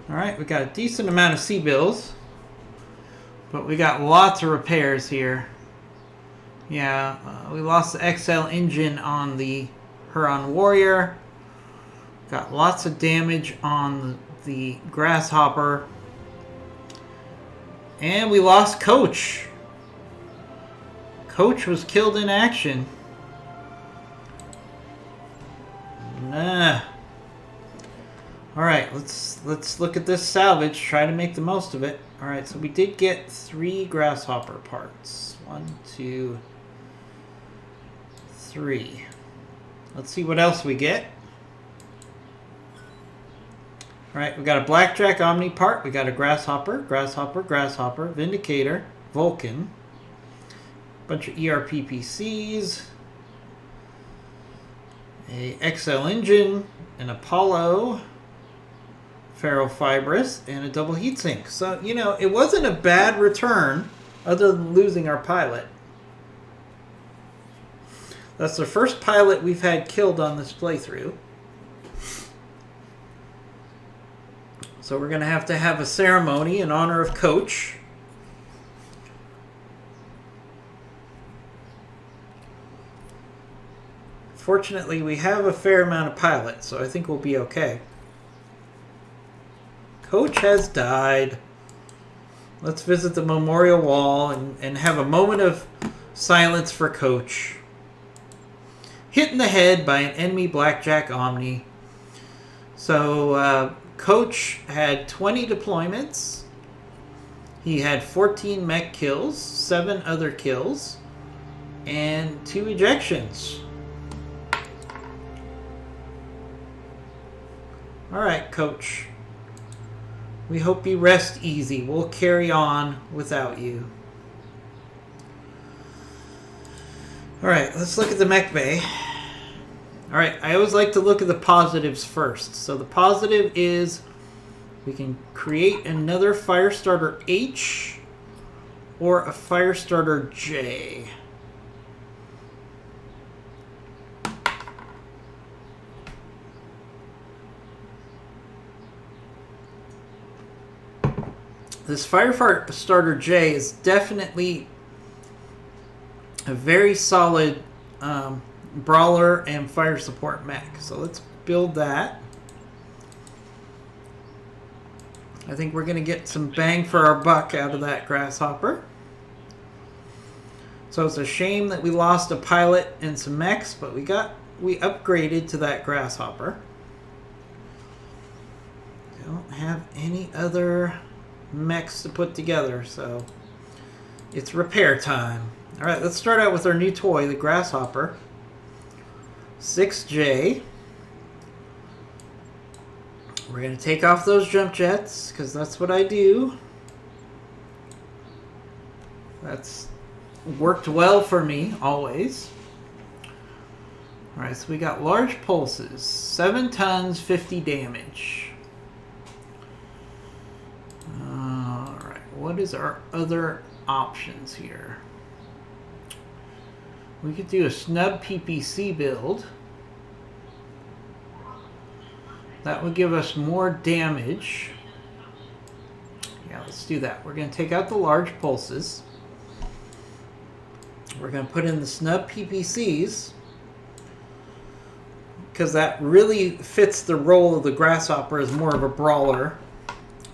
Alright, we got a decent amount of C-bills, but we got lots of repairs here. Yeah, we lost the XL engine on the Huron Warrior. Got lots of damage on the Grasshopper. And we lost Coach. Coach was killed in action. Nah. Alright, let's look at this salvage, try to make the most of it. Alright, so we did get 3 Grasshopper parts. 1, 2, 3. Let's see what else we get. Alright, we got a Blackjack Omni part, we got a Grasshopper, Grasshopper, Grasshopper, Vindicator, Vulcan, bunch of ERP PCs, a XL engine, an Apollo, ferrofibrous, and a double heatsink. So, you know, it wasn't a bad return other than losing our pilot. That's the first pilot we've had killed on this playthrough. So we're going to have a ceremony in honor of Coach. Fortunately, we have a fair amount of pilots, so I think we'll be okay. Coach has died. Let's visit the memorial wall and have a moment of silence for Coach. Hit in the head by an enemy Blackjack Omni. So, Coach had 20 deployments. He had 14 mech kills, 7 other kills, and 2 ejections. Alright, Coach. We hope you rest easy. We'll carry on without you. Alright, let's look at the mech bay. Alright, I always like to look at the positives first. So the positive is we can create another Firestarter H or a Firestarter J. This Firestarter J is definitely a very solid brawler and fire support mech. So let's build that. I think we're going to get some bang for our buck out of that Grasshopper. So it's a shame that we lost a pilot and some mechs, but we upgraded to that Grasshopper. Don't have any other mechs to put together, so it's repair time. Alright, let's start out with our new toy, the Grasshopper. 6J. We're going to take off those jump jets, because that's what I do. That's worked well for me, always. Alright, so we got large pulses. 7 tons, 50 damage. Alright, what is our other options here? We could do a snub PPC build. That would give us more damage. Yeah, let's do that. We're going to take out the large pulses. We're going to put in the snub PPCs, because that really fits the role of the Grasshopper as more of a brawler.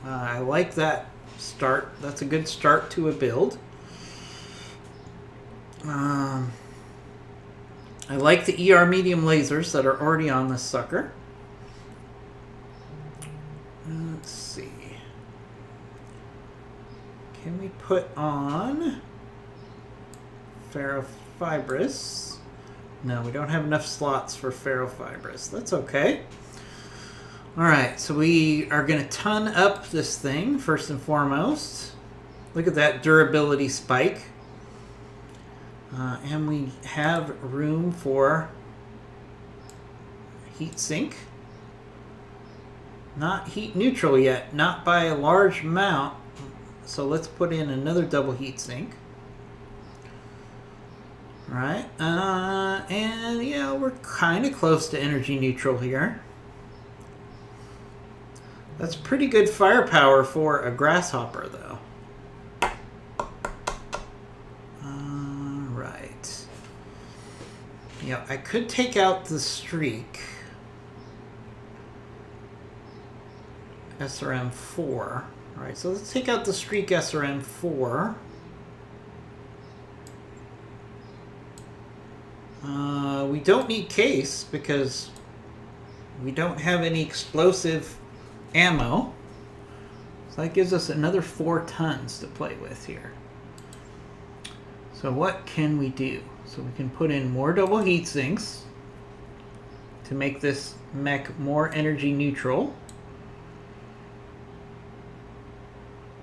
I like that start. That's a good start to a build. I like the ER medium lasers that are already on this sucker. Let's see. Can we put on ferrofibrous? No, we don't have enough slots for ferrofibrous. That's okay. Alright, so we are going to ton up this thing first and foremost. Look at that durability spike. And we have room for heat sink. Not heat neutral yet, not by a large amount. So let's put in another double heat sink. Alright, and yeah, we're kind of close to energy neutral here. That's pretty good firepower for a Grasshopper, though. Right. Yeah, I could take out the streak. SRM4. Alright, so let's take out the streak SRM4. We don't need case because we don't have any explosive ammo. So that gives us another 4 tons to play with here. So what can we do? So we can put in more double heat sinks to make this mech more energy neutral.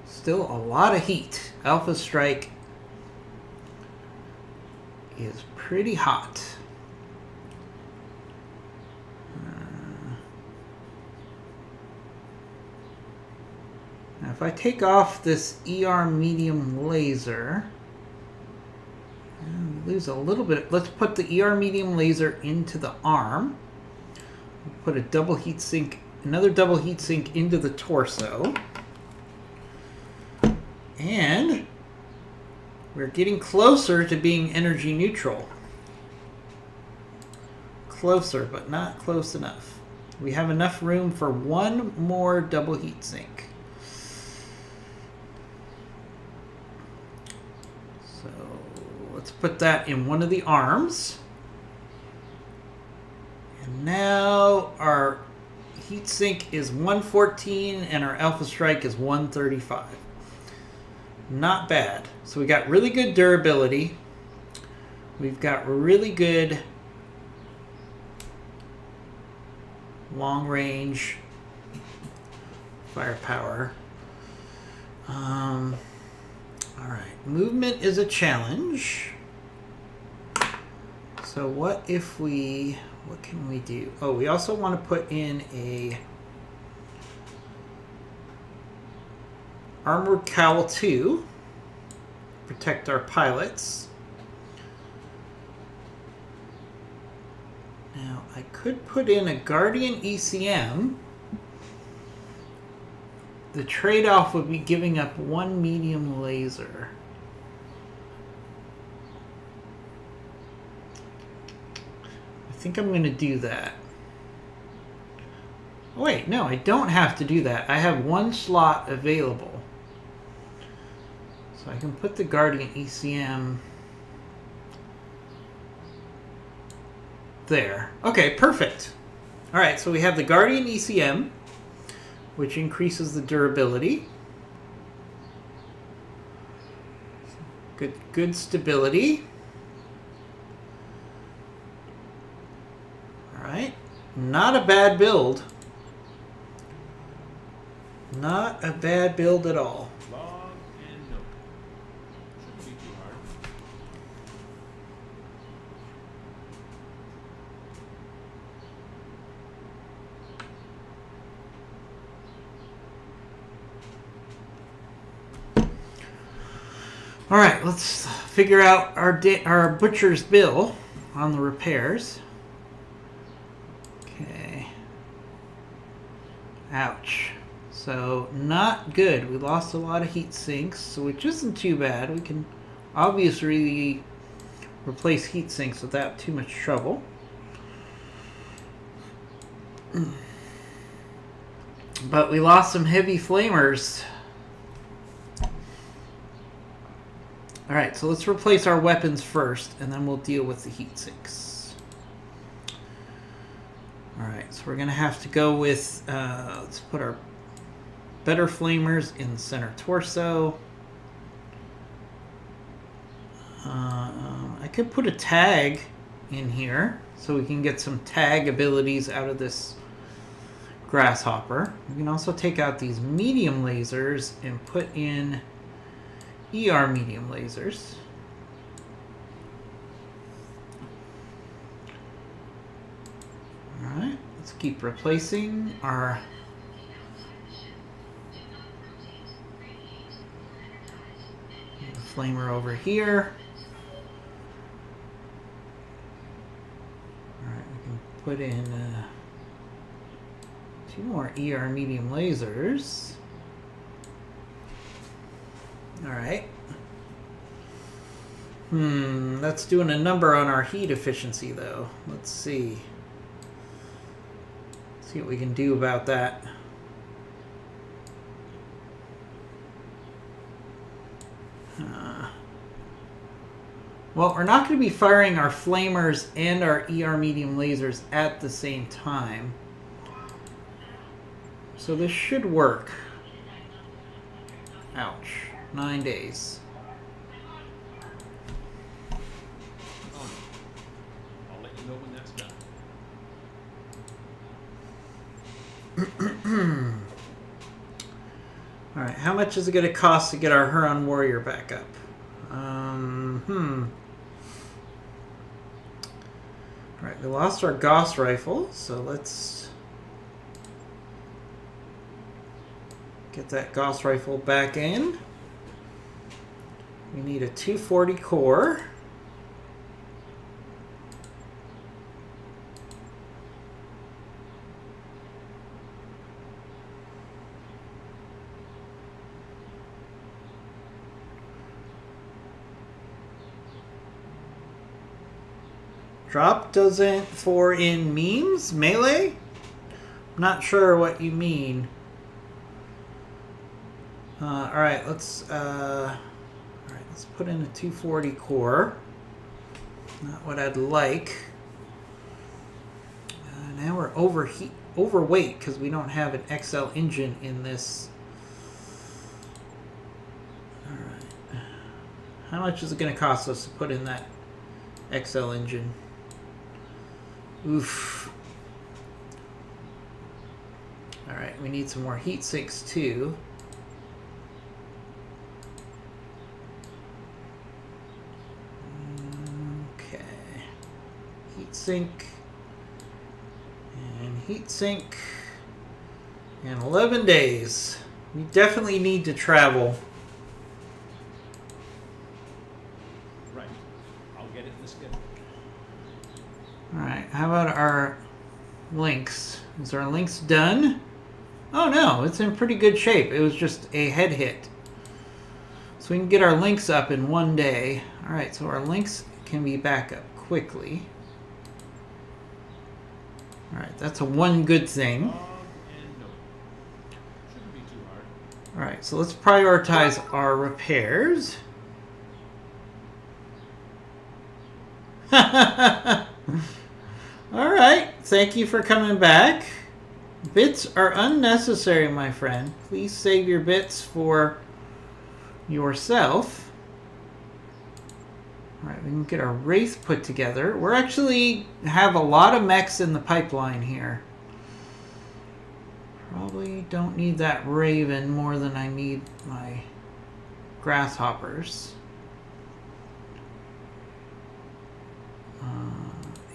Still a lot of heat. Alpha Strike is pretty hot. Now if I take off this ER medium laser, we lose a little bit. Let's put the ER medium laser into the arm. Put a double heat sink, another double heat sink into the torso. And we're getting closer to being energy neutral. Closer, but not close enough. We have enough room for one more double heat sink. let's put that in one of the arms. And now our heatsink is 114 and our Alpha Strike is 135. Not bad. So we got really good durability. We've got really good long range firepower. Alright, movement is a challenge. So what can we do? Oh, we also want to put in a Armored Cowl 2. Protect our pilots. Now, I could put in a Guardian ECM. The trade-off would be giving up one medium laser. I think I'm going to do that. Oh, wait, no, I don't have to do that. I have one slot available. So I can put the Guardian ECM there. Okay, perfect. All right, so we have the Guardian ECM, which increases the durability. Good stability. All right, not a bad build. Not a bad build at all. Log and note. Shouldn't be too hard. All right, let's figure out our butcher's bill on the repairs. Okay. Ouch. So, not good. We lost a lot of heat sinks, so which isn't too bad. We can obviously replace heat sinks without too much trouble. But we lost some heavy flamers. Alright, so let's replace our weapons first, and then we'll deal with the heat sinks. Alright, so we're going to have to go with, let's put our better flamers in the center torso. I could put a tag in here, so we can get some tag abilities out of this grasshopper. We can also take out these medium lasers and put in ER medium lasers. Alright, let's keep replacing our flamer over here. Alright, we can put in 2 more ER medium lasers. Alright. That's doing a number on our heat efficiency, though. Let's see. See what we can do about that. Well, we're not going to be firing our flamers and our ER medium lasers at the same time. So this should work. Ouch. 9 days. I'll let you know when that's done. Alright, how much is it going to cost to get our Huron Warrior back up? Alright, we lost our Gauss rifle, so let's get that Gauss rifle back in. We need a 240 core. Drop doesn't for in memes? Melee? I'm not sure what you mean. Alright, let's put in a 240 core. Not what I'd like. Now we're overweight because we don't have an XL engine in this. Alright. How much is it going to cost us to put in that XL engine? Oof. Alright, we need some more heat sinks too. Okay. Heat sink. And heat sink. And 11 days. We definitely need to travel. Right. I'll get it in the schedule. Alright, how about our links? Is our links done? Oh no, it's in pretty good shape. It was just a head hit. So we can get our links up in 1 day. Alright, so our links can be back up quickly. Alright, that's a one good thing. And no. Shouldn't be too hard. Alright, so let's prioritize our repairs. Alright, thank you for coming back. Bits are unnecessary, my friend. Please save your bits for yourself. Alright, we can get our Wraith put together. We're actually have a lot of mechs in the pipeline here. Probably don't need that Raven more than I need my Grasshoppers.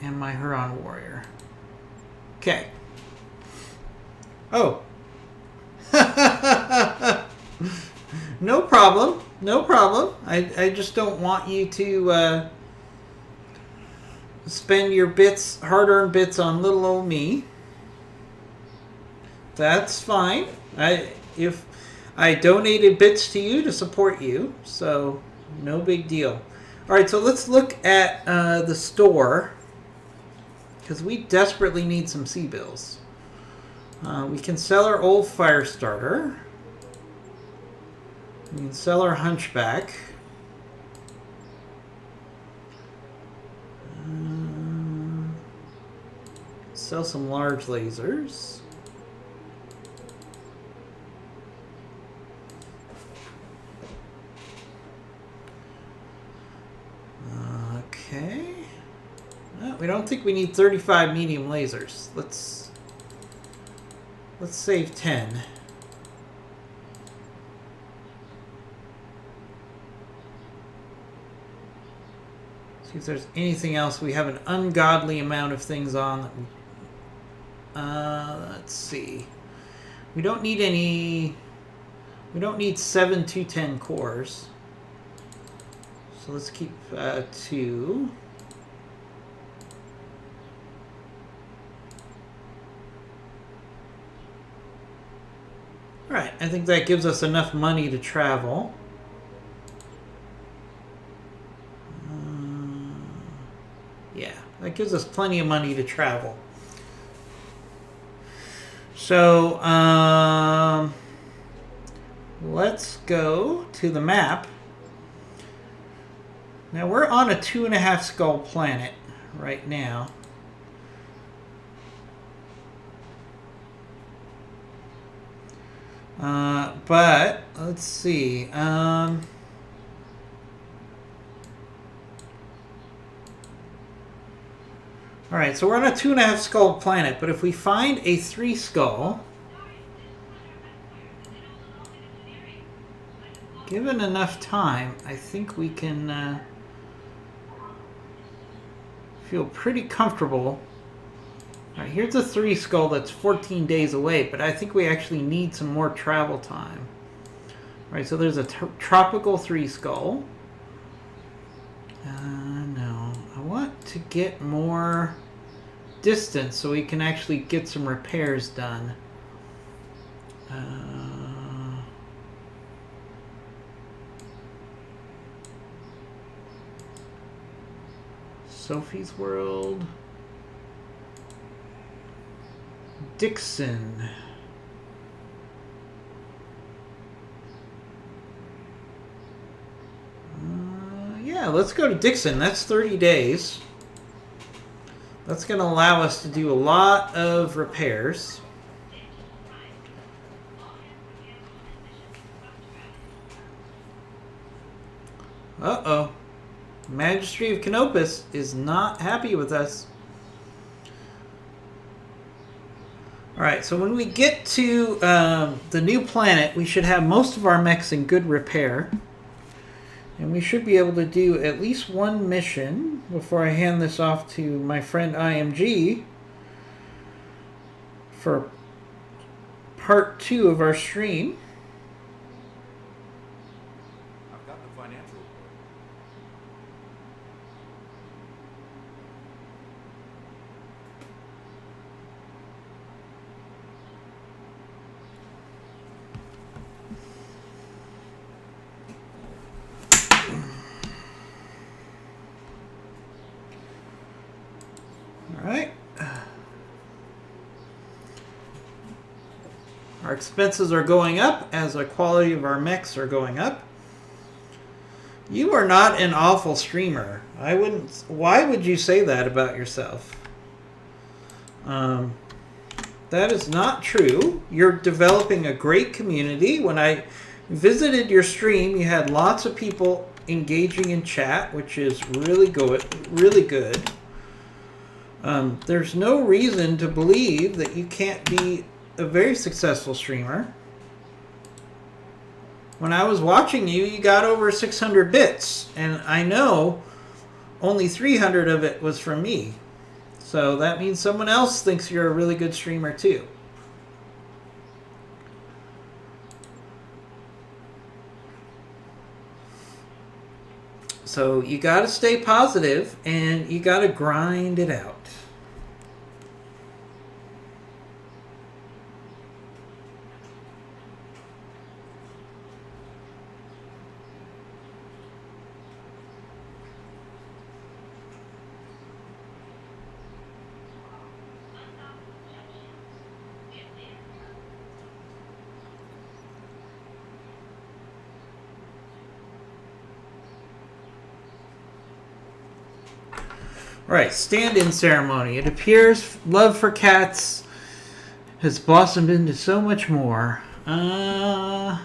And my Huron Warrior. Okay. Oh. No problem. No problem. I just don't want you to spend your bits, hard-earned bits on little old me. That's fine. If I donated bits to you to support you, so no big deal. All right, so let's look at the store because we desperately need some C-bills. We can sell our old fire starter. We can sell our hunchback. Sell some large lasers. Okay. Well, we don't think we need 35 medium lasers. Let's save 10. See if there's anything else. We have an ungodly amount of things on that we, let's see. We don't need any. We don't need 7 210 cores. So let's keep 2. Alright, I think that gives us enough money to travel. Yeah, that gives us plenty of money to travel. So, let's go to the map. Now, we're on a 2.5 skull planet right now. But let's see. All right, so we're on a 2.5 skull planet, but if we find a 3 skull, given enough time, I think we can feel pretty comfortable. All right, here's a 3 skull that's 14 days away, but I think we actually need some more travel time. All right, so there's a tropical 3 skull. No, I want to get more distance so we can actually get some repairs done. Sophie's World. Dixon. Yeah, Yeah, let's go to Dixon. That's 30 days. That's going to allow us to do a lot of repairs. Uh-oh. Magistrate of Canopus is not happy with us. Alright, so when we get to the new planet, we should have most of our mechs in good repair. And we should be able to do at least one mission before I hand this off to my friend IMG for part 2 of our stream. I've got the financial report. Alright. Our expenses are going up as the quality of our mechs are going up. You are not an awful streamer. I wouldn't. Why would you say that about yourself? That is not true. You're developing a great community. When I visited your stream, you had lots of people engaging in chat, which is really good. Really good. There's no reason to believe that you can't be a very successful streamer. When I was watching you, you got over 600 bits, and I know only 300 of it was from me. So that means someone else thinks you're a really good streamer too. So you got to stay positive, and you got to grind it out. Right, stand-in ceremony. It appears love for cats has blossomed into so much more. Let's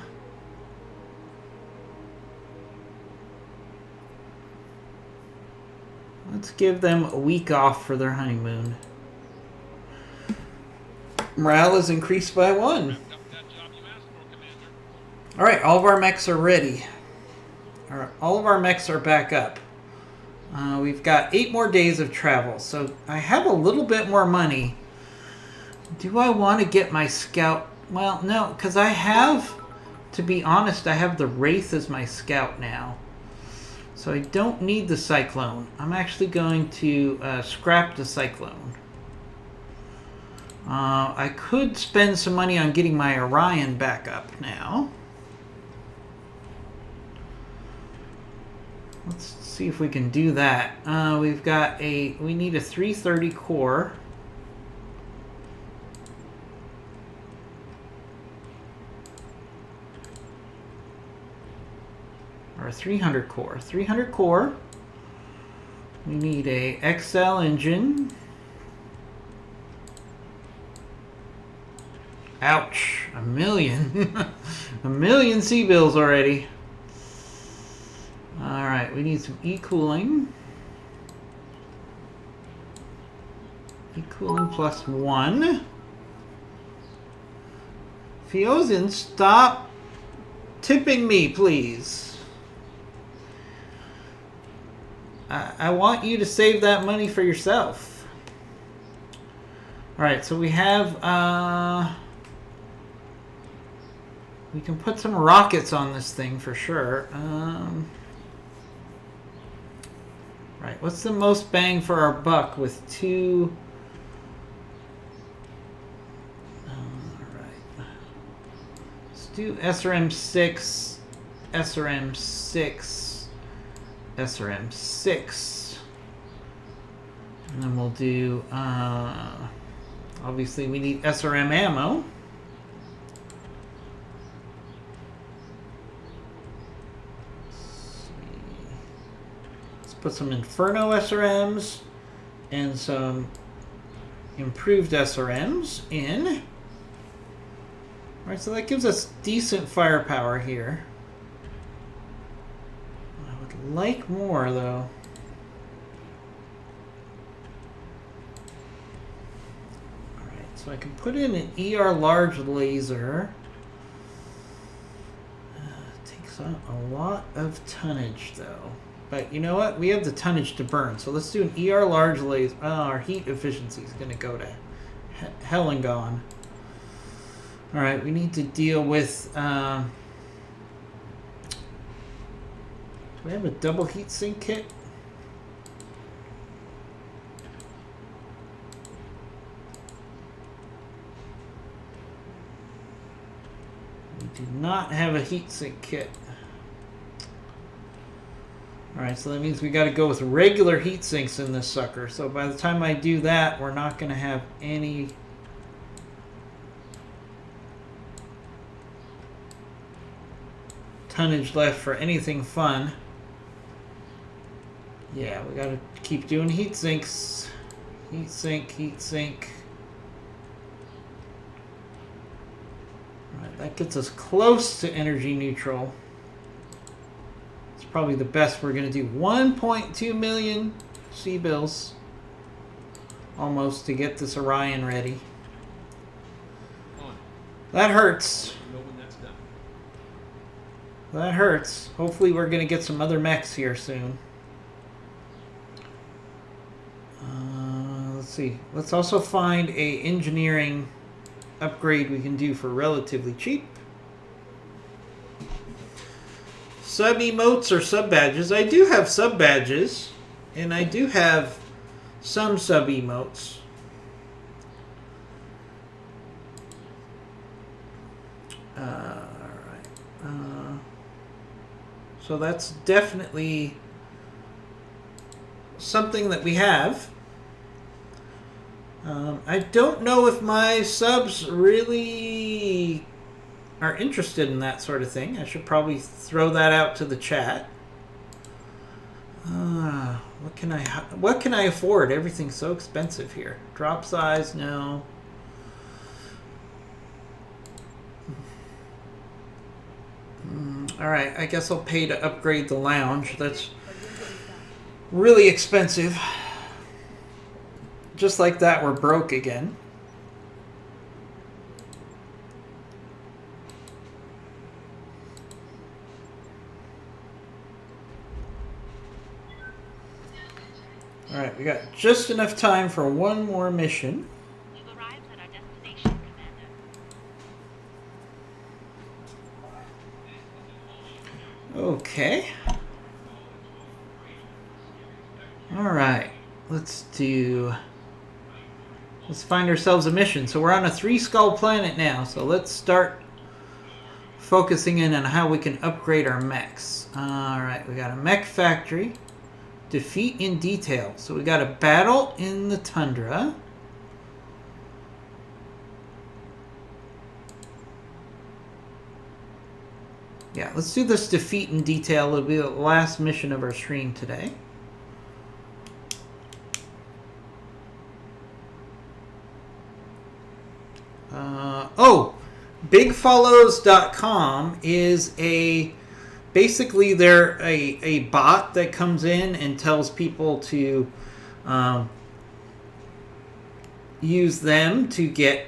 give them a week off for their honeymoon. Morale is increased by 1. Alright, all of our mechs are ready. All of our mechs are back up. We've got 8 more days of travel, so I have a little bit more money. Do I want to get my scout? Well, no, because I have, to be honest, I have the Wraith as my scout now. So I don't need the Cyclone. I'm actually going to scrap the Cyclone. I could spend some money on getting my Orion back up now. Let's see if we can do that. We need a 330 core. Or a 300 core. 300 core. We need a XL engine. Ouch. A million. A million C-bills already. Alright, we need some E-cooling. E-cooling plus 1. Fiozin, stop tipping me, please. I want you to save that money for yourself. Alright, so we have... we can put some rockets on this thing for sure. Right, what's the most bang for our buck with 2... Alright. Let's do SRM-6, SRM-6, SRM-6. And then we'll do... obviously we need SRM ammo. put some Inferno SRMs and some improved SRMs in. Alright, so that gives us decent firepower here. I would like more, though. Alright, so I can put in an ER large laser. Takes on a lot of tonnage, though. But you know what? We have the tonnage to burn, so let's do an ER large laser. Oh, our heat efficiency is going to go to hell and gone. Alright, we need to deal with... do we have a double heatsink kit? We do not have a heatsink kit. Alright, so that means we got to go with regular heat sinks in this sucker. So by the time I do that, we're not going to have any tonnage left for anything fun. Yeah, we got to keep doing heat sinks. Heat sink, heat sink. Alright, that gets us close to energy neutral. Probably the best we're going to do. 1.2 million C-bills almost to get this Orion ready. On. That hurts. You know when that's done. That hurts. Hopefully we're going to get some other mechs here soon. Let's see. Let's also find a engineering upgrade we can do for relatively cheap. Sub emotes or sub badges. I do have sub badges, and I do have some sub emotes. Alright. So that's definitely something that we have. I don't know if my subs really are interested in that sort of thing. I should probably throw that out to the chat. What can I afford? Everything's so expensive here. Drop size, no. All right, I guess I'll pay to upgrade the lounge. That's really expensive. Just like that, we're broke again. Alright, we got just enough time for one more mission. You've arrived at our destination, Commander. Okay. Alright, let's find ourselves a mission. So we're on a 3-skull planet now, so let's start focusing in on how we can upgrade our mechs. Alright, we got a mech factory. Defeat in detail. So we got a battle in the tundra. Yeah, let's do this defeat in detail. It'll be the last mission of our stream today. BigFollows.com is basically they're a bot that comes in and tells people to use them to get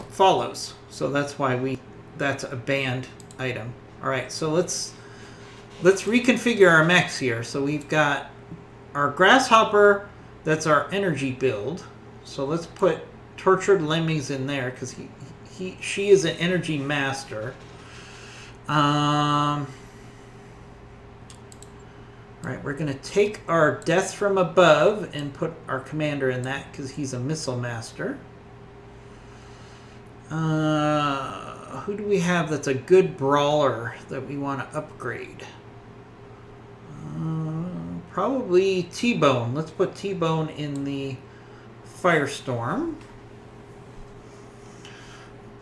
follows. So that's why that's a banned item. All right, so let's reconfigure our mechs here. So we've got our Grasshopper, that's our energy build. So let's put Tortured Lemmings in there because she is an energy master. Right, we're going to take our Death from Above and put our commander in that because he's a missile master. Who do we have that's a good brawler that we want to upgrade? Probably T-Bone. Let's put T-Bone in the Firestorm.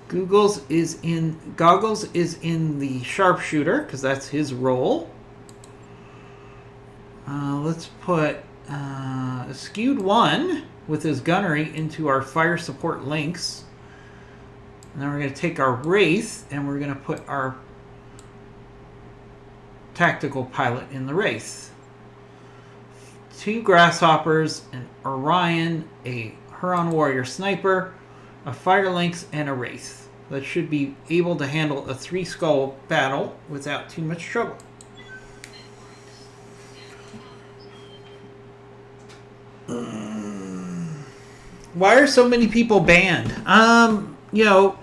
Goggles is in the Sharpshooter because that's his role. Let's put a skewed 1 with his gunnery into our fire support links. And then we're going to take our Wraith and we're going to put our tactical pilot in the Wraith. 2 Grasshoppers, an Orion, a Huron Warrior Sniper, a Fire Lynx, and a Wraith. That should be able to handle a 3-skull battle without too much trouble. Why are so many people banned? You know,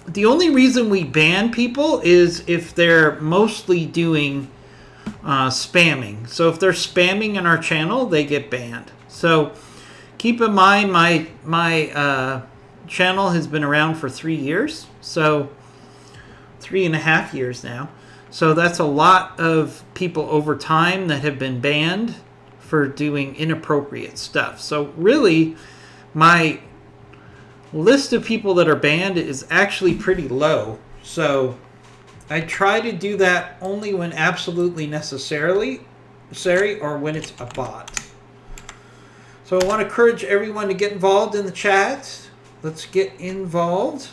the only reason we ban people is if they're mostly doing spamming. So if they're spamming in our channel, they get banned. So keep in mind, my channel has been around for 3 years. So 3.5 years now. So that's a lot of people over time that have been banned for doing inappropriate stuff. So really, my list of people that are banned is actually pretty low. So I try to do that only when absolutely necessary or when it's a bot. So I want to encourage everyone to get involved in the chat. Let's get involved.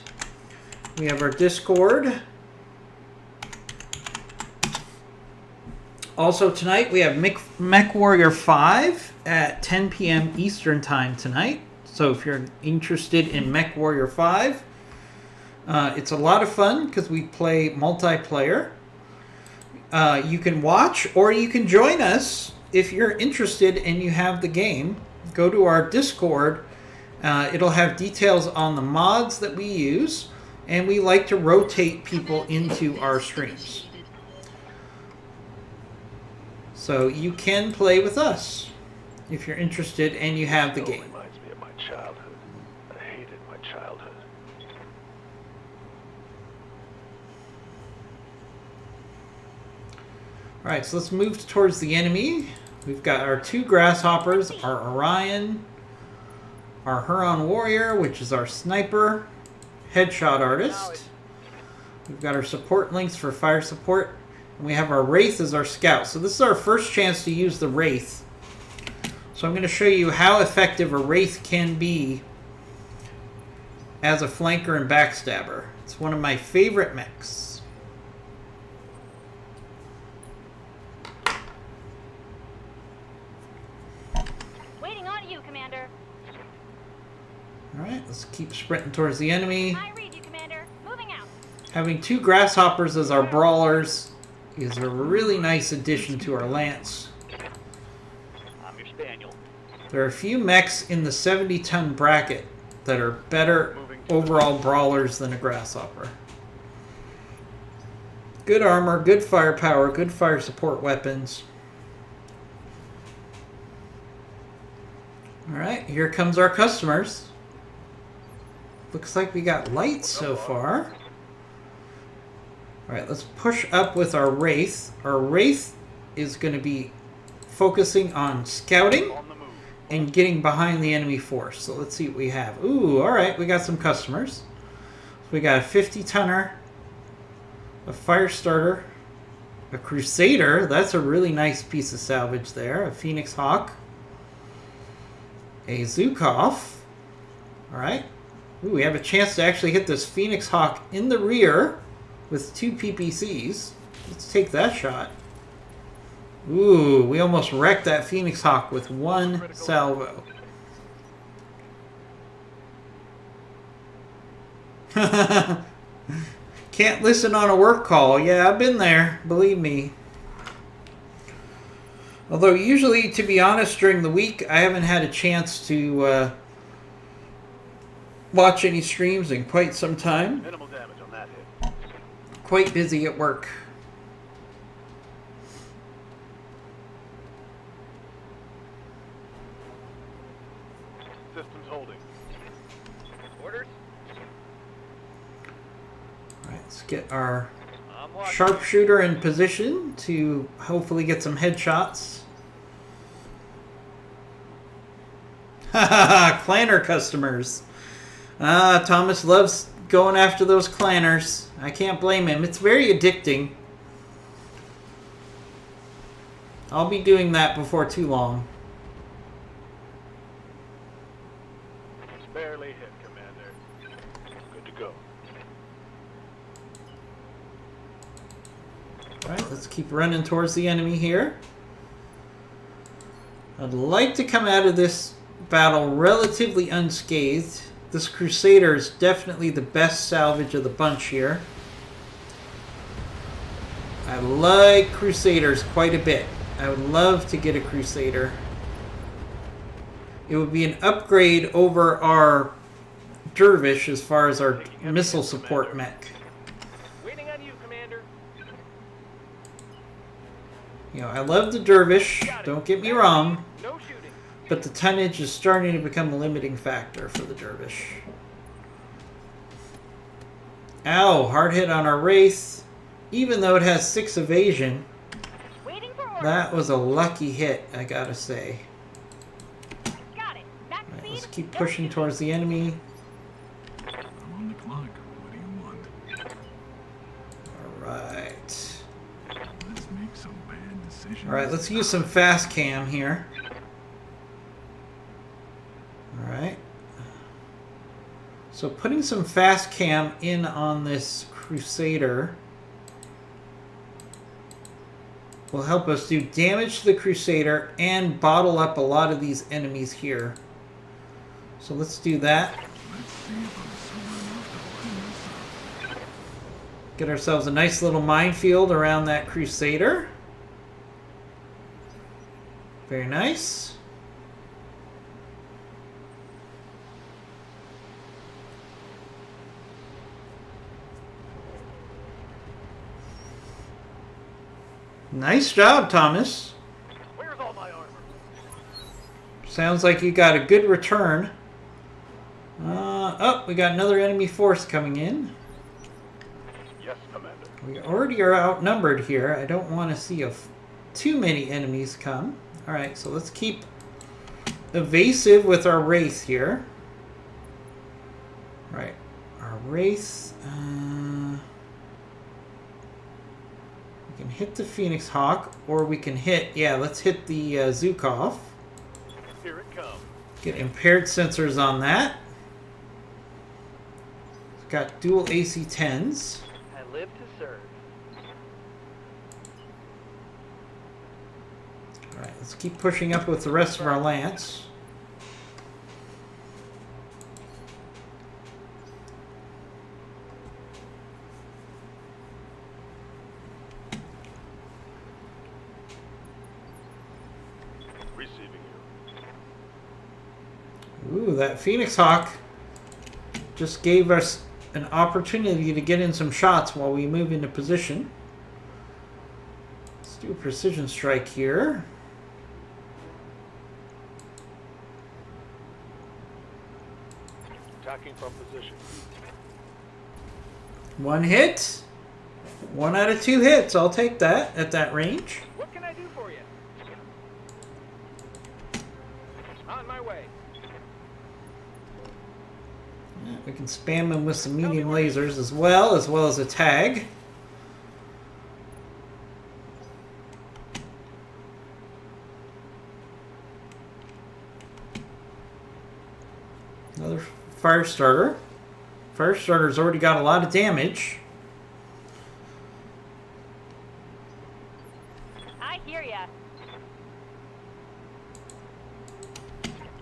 We have our Discord. Also tonight we have Mech Warrior 5 at 10 p.m. Eastern Time tonight. So if you're interested in Mech Warrior 5, it's a lot of fun because we play multiplayer. You can watch or you can join us if you're interested and you have the game. Go to our Discord. It'll have details on the mods that we use, and we like to rotate people into our streams. So you can play with us if you're interested and you have the game. Reminds me of my childhood. I hated my childhood. Alright, so let's move towards the enemy. We've got our 2 Grasshoppers, our Orion, our Huron Warrior, which is our Sniper, Headshot Artist. We've got our support links for fire support. And we have our Wraith as our scout. So this is our first chance to use the Wraith. So I'm going to show you how effective a Wraith can be as a flanker and backstabber. It's one of my favorite mechs. Waiting on you, Commander. Alright, let's keep sprinting towards the enemy. I read you, Commander. Moving out. Having 2 Grasshoppers as our brawlers is a really nice addition to our Lance. I'm your spaniel. There are a few mechs in the 70-ton bracket that are better overall brawlers than a Grasshopper. Good armor, good firepower, good fire support weapons. Alright, here comes our customers. Looks like we got lights so far. Alright, let's push up with our Wraith. Our Wraith is going to be focusing on scouting and getting behind the enemy force. So let's see what we have. Ooh, alright, we got some customers. So we got a 50-tonner, a fire starter, a Crusader. That's a really nice piece of salvage there. A Phoenix Hawk, a Zukov. Alright. Ooh, we have a chance to actually hit this Phoenix Hawk in the rear with 2 PPCs. Let's take that shot. Ooh, we almost wrecked that Phoenix Hawk with 1 salvo. Can't listen on a work call. Yeah, I've been there. Believe me. Although usually, to be honest, during the week, I haven't had a chance to watch any streams in quite some time. Minimal damage on that hit. Quite busy at work. Systems holding. Orders? Alright, let's get our I'm watching. sharpshooter in position to hopefully get some headshots. Haha, clanner customers. Thomas loves going after those clanners. I can't blame him. It's very addicting. I'll be doing that before too long. Barely hit, Commander. Good to go. Alright, let's keep running towards the enemy here. I'd like to come out of this battle relatively unscathed. This Crusader is definitely the best salvage of the bunch here. I like Crusaders quite a bit. I would love to get a Crusader. It would be an upgrade over our Dervish as far as our missile support mech. Waiting on you, Commander. You know, I love the Dervish, don't get me wrong, No shooting. but the tonnage is starting to become a limiting factor for the Dervish. Ow, hard hit on our Wraith. Even though it has 6 evasion, Waiting for orders. that was a lucky hit, I gotta say. Got it. Max Alright, speed. let's keep no pushing shooting. towards the enemy. I'm on the clock. What do you want? Alright. Let's make some bad decisions. Alright, let's use some fast cam here. Alright. So putting some fast cam in on this Crusader will help us do damage to the Crusader and bottle up a lot of these enemies here. So let's do that. Let's see if I'm smart enough to line this up. Get ourselves a nice little minefield around that Crusader. Very nice. Nice job, Thomas. Where's all my armor? Sounds like you got a good return. Oh, we got another enemy force coming in. Yes, Commander. We already are outnumbered here. I don't want to see too many enemies come. Alright, so let's keep evasive with our Wraith here. Right, our Wraith. We can hit the Phoenix Hawk, or we can hit, yeah, let's hit the Zukov. Here it comes. Get impaired sensors on that. It's got dual AC-10s. I live to serve. Alright, let's keep pushing up with the rest of our Lance. Receiving you. Ooh, that Phoenix Hawk just gave us an opportunity to get in some shots while we move into position. Let's do a precision strike here. Attacking from position. One hit. 1 out of 2 hits. I'll take that at that range. What can I do for you? On my way. Yeah, we can spam them with some medium lasers as well as a tag. Another fire starter. Fire starter's already got a lot of damage. I hear ya.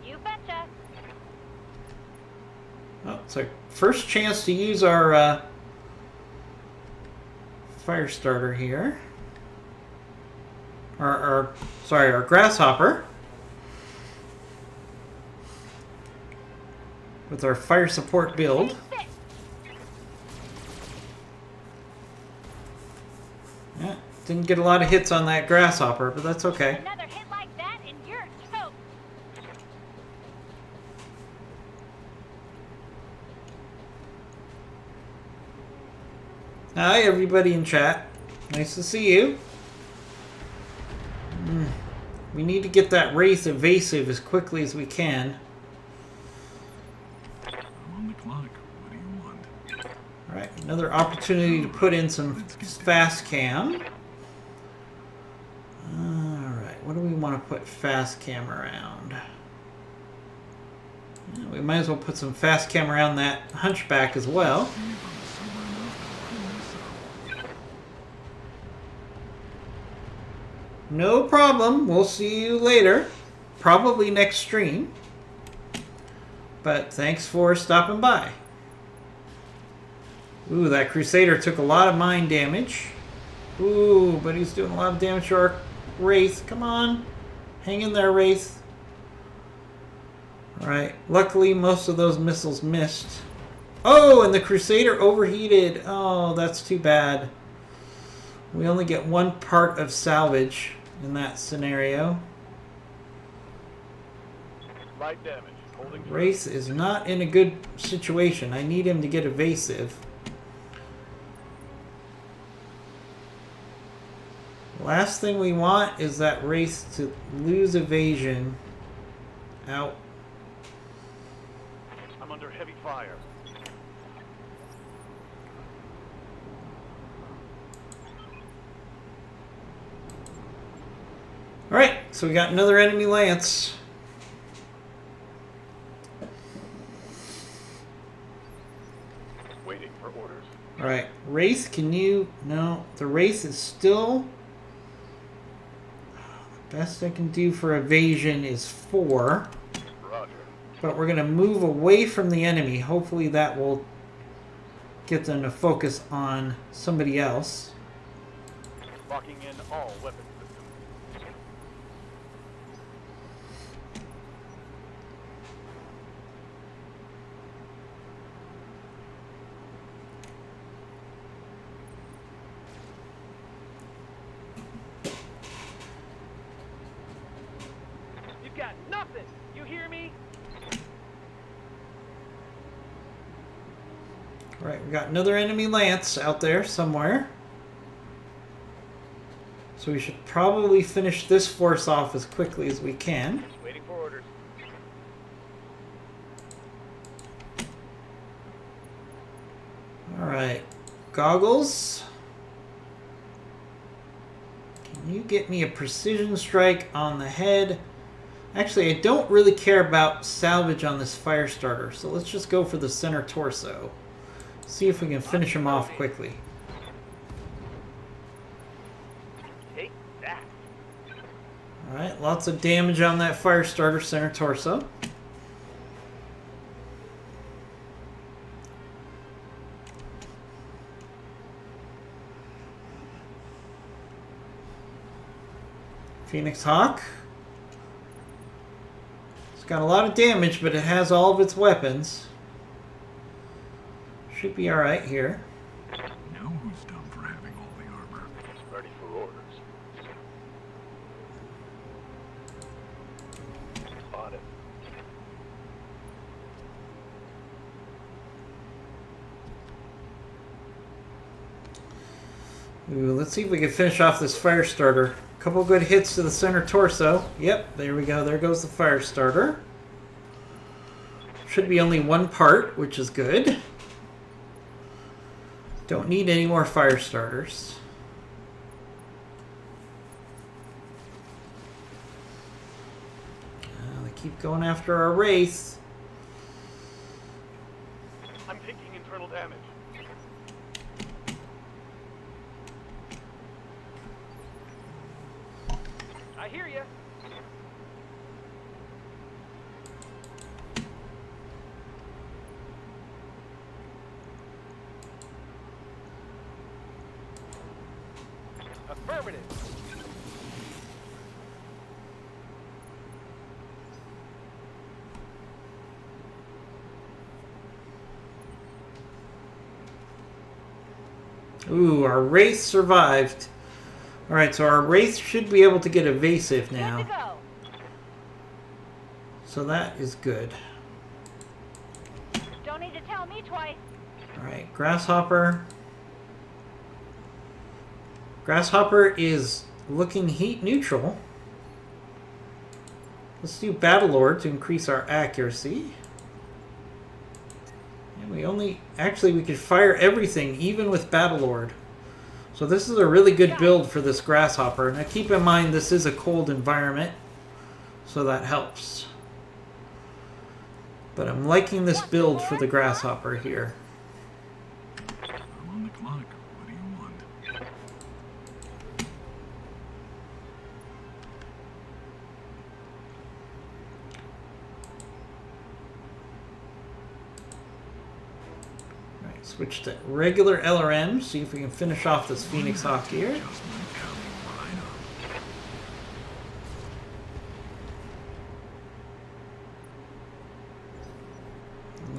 You betcha. Oh, it's our first chance to use our fire starter here. Sorry, our grasshopper. With our fire support build. Yeah, didn't get a lot of hits on that grasshopper, but that's okay. Another hit like that and you're toast. Hi, everybody in chat. Nice to see you. We need to get that Wraith evasive as quickly as we can. I'm on the clock. What do you want? Alright, another opportunity to put in some fast cam. Alright. want to put fast cam around? Yeah, we might as well put some fast cam around that hunchback as well. No problem. We'll see you later. Probably next stream. But thanks for stopping by. Ooh, that Crusader took a lot of mine damage. Ooh, but he's doing a lot of damage to our Wraith. Come on. Hang in there, Wraith. Alright. Luckily, most of those missiles missed. Oh, and the Crusader overheated. Oh, that's too bad. We only get one part of salvage in that scenario. Light damage. Holding through. Wraith is not in a good situation. I need him to get evasive. Last thing we want is that Wraith to lose evasion. Out. I'm under heavy fire. Alright, so we got another enemy Lance. Waiting for orders. Alright, Wraith, can you... No, the Wraith is still... The best I can do for evasion is 4. Roger. But we're going to move away from the enemy. Hopefully that will get them to focus on somebody else. Locking in all weapon systems. You've got nothing. You hear me? Alright, we got another enemy Lance out there somewhere. So we should probably finish this force off as quickly as we can. Just waiting for orders. Alright, Goggles. Can you get me a precision strike on the head? Actually, I don't really care about salvage on this fire starter, so let's just go for the center torso. See if we can finish him off quickly. Take that. Alright, lots of damage on that fire starter center torso. Phoenix Hawk. It's got a lot of damage, but it has all of its weapons. Should be alright here. Now who's done for having all the armor? Ready for orders. On it. Ooh, let's see if we can finish off this fire starter. Couple good hits to the center torso. Yep, there we go. There goes the fire starter. Should be only one part, which is good. Don't need any more fire starters. They keep going after our Wraith. I'm taking internal damage. I hear ya. Affirmative. Ooh, our Wraith survived. Alright, so our Wraith should be able to get evasive Good to now. go. So that is good. Don't need to tell me twice. Alright, Grasshopper. Grasshopper is looking heat neutral. Let's do Battlelord to increase our accuracy. And we only... Actually, we could fire everything, even with Battlelord. So this is a really good build for this grasshopper. Now keep in mind this is a cold environment, so that helps. But I'm liking this build for the grasshopper here. I'm on the clock. What do you want? Alright, switch to regular LRM, see if we can finish off this Phoenix Hawk here. Just might come right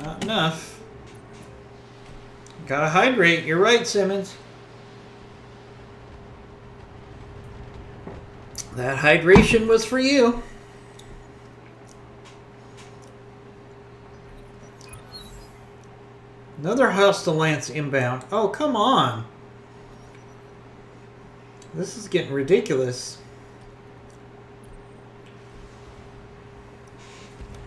up. Not enough. Gotta hydrate. You're right, Simmons. That hydration was for you. Another hostile lance inbound. Oh, come on. This is getting ridiculous.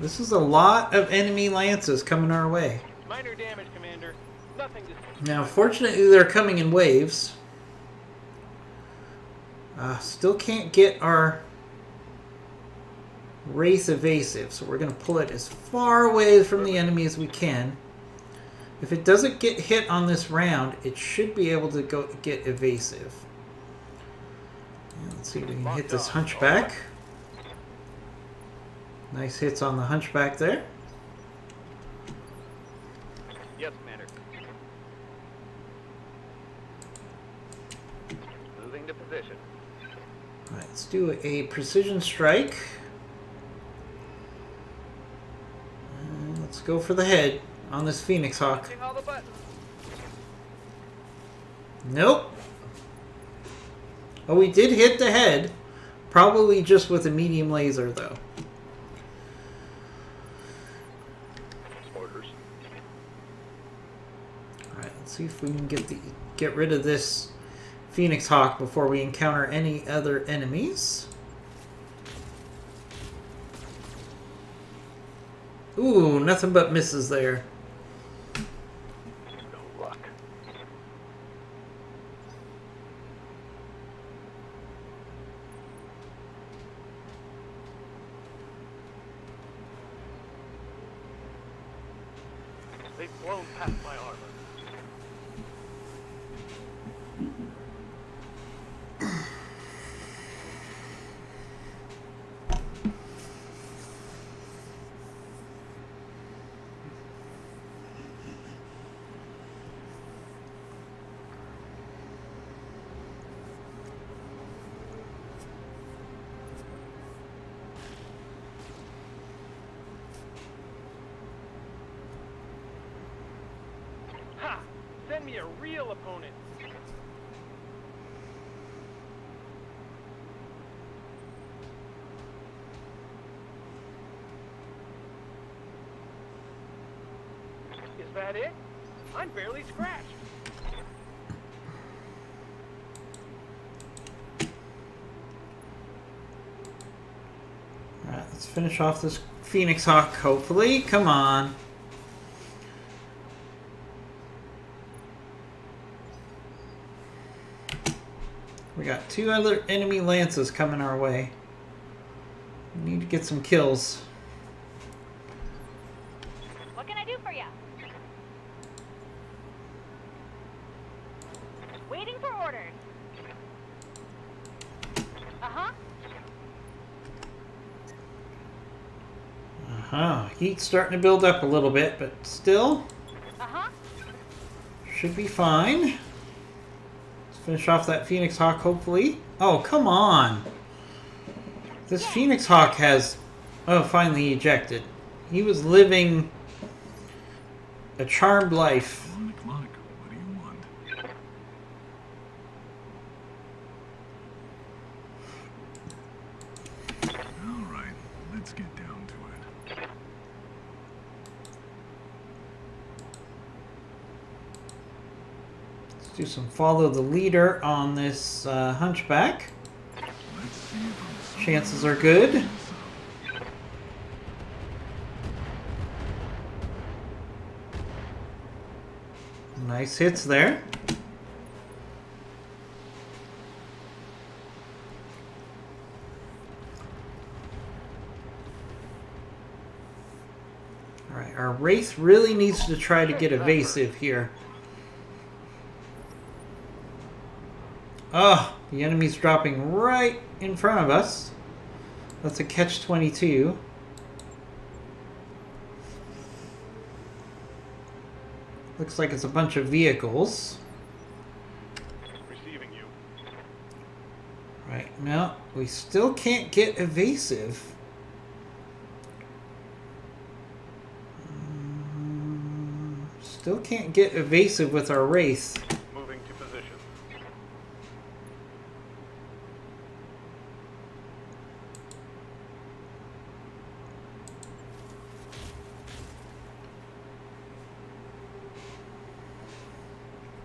This is a lot of enemy lances coming our way. Minor damage, Commander. Nothing to... Now, fortunately, they're coming in waves. Still can't get our Wraith evasive, so we're going to pull it as far away from the enemy as we can. If it doesn't get hit on this round, it should be able to go get evasive. Let's see if we can hit this Hunchback. Nice hits on the Hunchback there. Yes, Commander. Moving to position. Alright, let's do a precision strike. Let's go for the head on this Phoenix Hawk. Pushing all the buttons. Nope. Oh, we did hit the head. Probably just with a medium laser, though. Orders. Alright, let's see if we can get rid of this Phoenix Hawk before we encounter any other enemies. Ooh, nothing but misses there. No luck. They've blown past my armor. Ha! Send me a real opponent. Is that it? I'm barely scratched. Alright, let's finish off this Phoenix Hawk, hopefully. Come on. We got two other enemy lances coming our way. We need to get some kills. What can I do for you? Waiting for orders. Uh-huh. Heat's starting to build up a little bit, but still Uh-huh. should be fine. Let's finish off that Phoenix Hawk, hopefully. Oh, come on. This Phoenix Hawk has... Oh, finally ejected. He was living a charmed life. On the clock. What do you want? All right, let's get down to it. Let's do some follow the leader on this Hunchback. Let's see if I'm Chances are good. Nice hits there. Alright, our Wraith really needs to try to get evasive here. Oh, the enemy's dropping right in front of us. That's a catch-22. Looks like it's a bunch of vehicles. Receiving you. Right, no, we still can't get evasive. Still can't get evasive with our Wraith. Moving to position.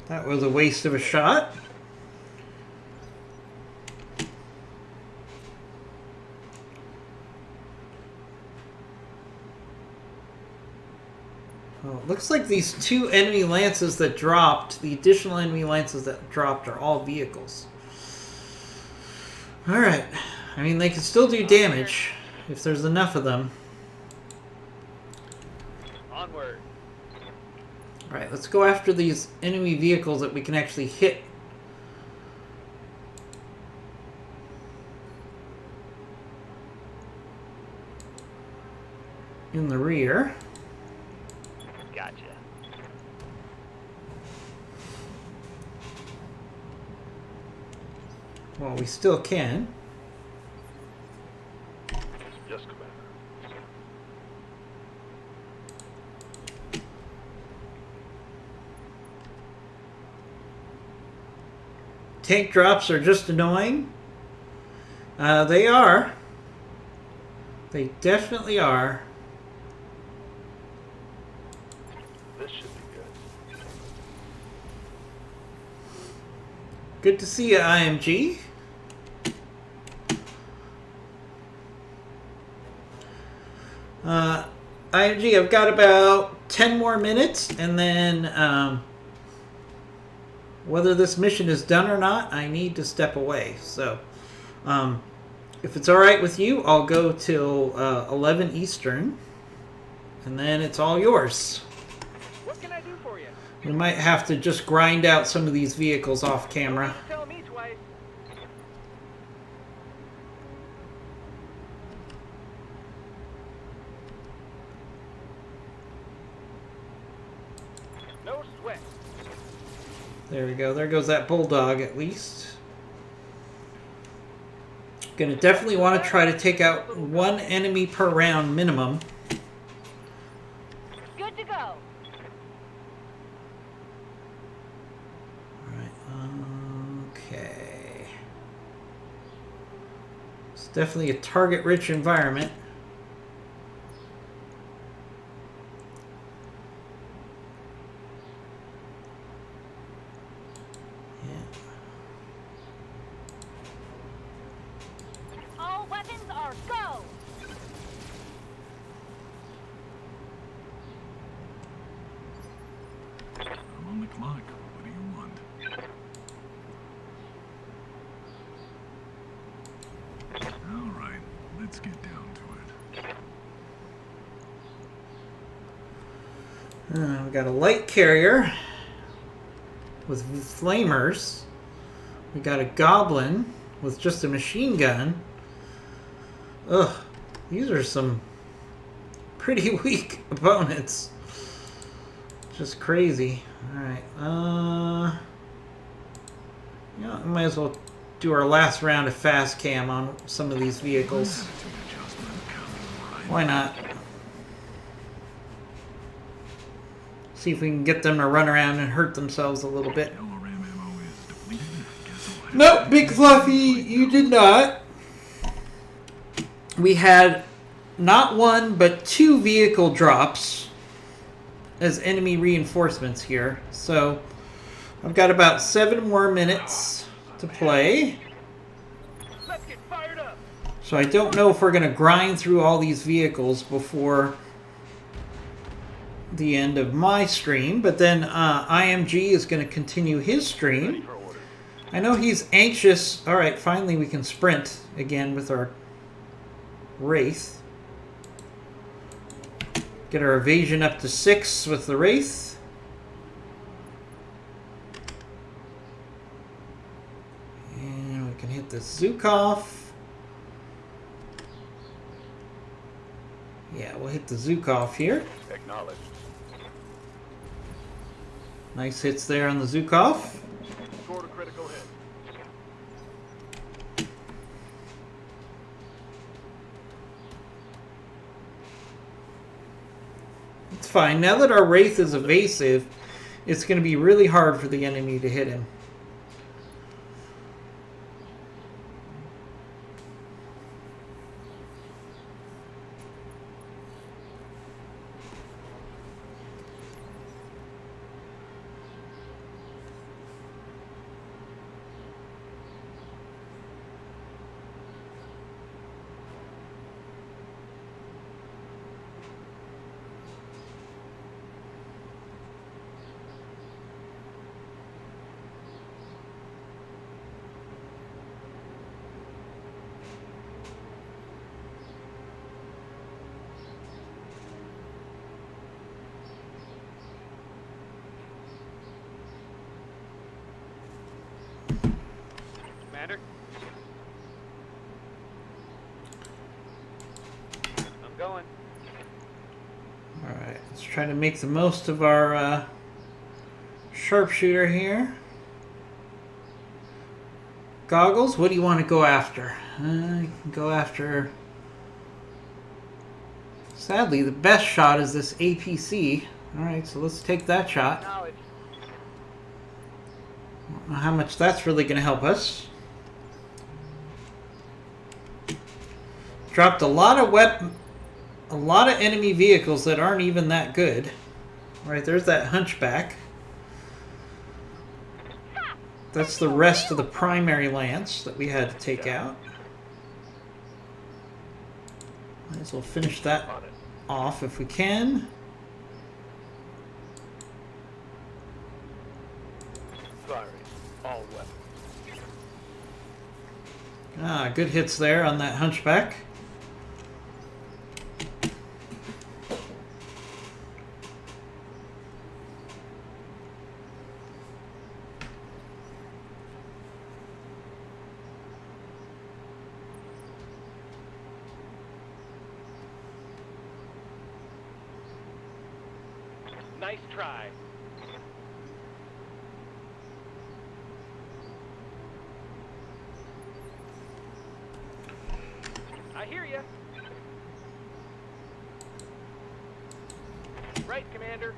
That was a waste of a shot. Well, it looks like these two enemy lances that dropped, the additional enemy lances that dropped, are all vehicles. Alright. I mean, they can still do damage if there's enough of them. Onward. Alright, let's go after these enemy vehicles that we can actually hit. In the rear. Gotcha. Well, we still can. Yes, Commander. Tank drops are just annoying. They are. They definitely are. This should be good. Good to see you, IMG. IMG, I've got about 10 more minutes, and then whether this mission is done or not, I need to step away. So, if it's alright with you, I'll go till 11 Eastern, and then it's all yours. What can I do for you? We might have to just grind out some of these vehicles off camera. Tell me twice. No sweat. There we go. There goes that bulldog, at least. Gonna definitely want to try to take out one enemy per round minimum. Good to go. Alright, okay. It's definitely a target-rich environment. All weapons are go. I'm on the clock. What do you want? All right, let's get down to it. We got a light carrier with flamers. We got a goblin with just a machine gun. Ugh, these are some pretty weak opponents. Just crazy. Alright, you know, we might as well do our last round of fast cam on some of these vehicles. Attitude adjustment coming right. Why not? See if we can get them to run around and hurt themselves a little bit. LRM ammo is depleted. Guess I'll have Nope, to Big Fluffy, you did not. We had not one, but two vehicle drops as enemy reinforcements here. So I've got about 7 more minutes to play. Let's get fired up. So I don't know if we're going to grind through all these vehicles before the end of my stream. But then IMG is going to continue his Ready stream. for orders. I know he's anxious. All right, finally we can sprint again with our Wraith. Get our evasion up to 6 with the Wraith. And we can hit the Zukov. Yeah, we'll hit the Zukov here. Acknowledged. Nice hits there on the Zukov. Scored a critical hit. It's fine. Now that our Wraith is evasive, it's going to be really hard for the enemy to hit him. Commander? I'm going. Alright, let's try to make the most of our sharpshooter here. Goggles, what do you want to go after? You can go after... Sadly, the best shot is this APC. Alright, so let's take that shot. Knowledge. Don't know how much that's really going to help us. Dropped a lot of enemy vehicles that aren't even that good. Right, there's that hunchback. That's the rest of the primary lance that we had to take out. Might as well finish that On it. off if we can. Firing. All weapons. Ah, good hits there on that hunchback. Nice try. I hear ya. Right, Commander.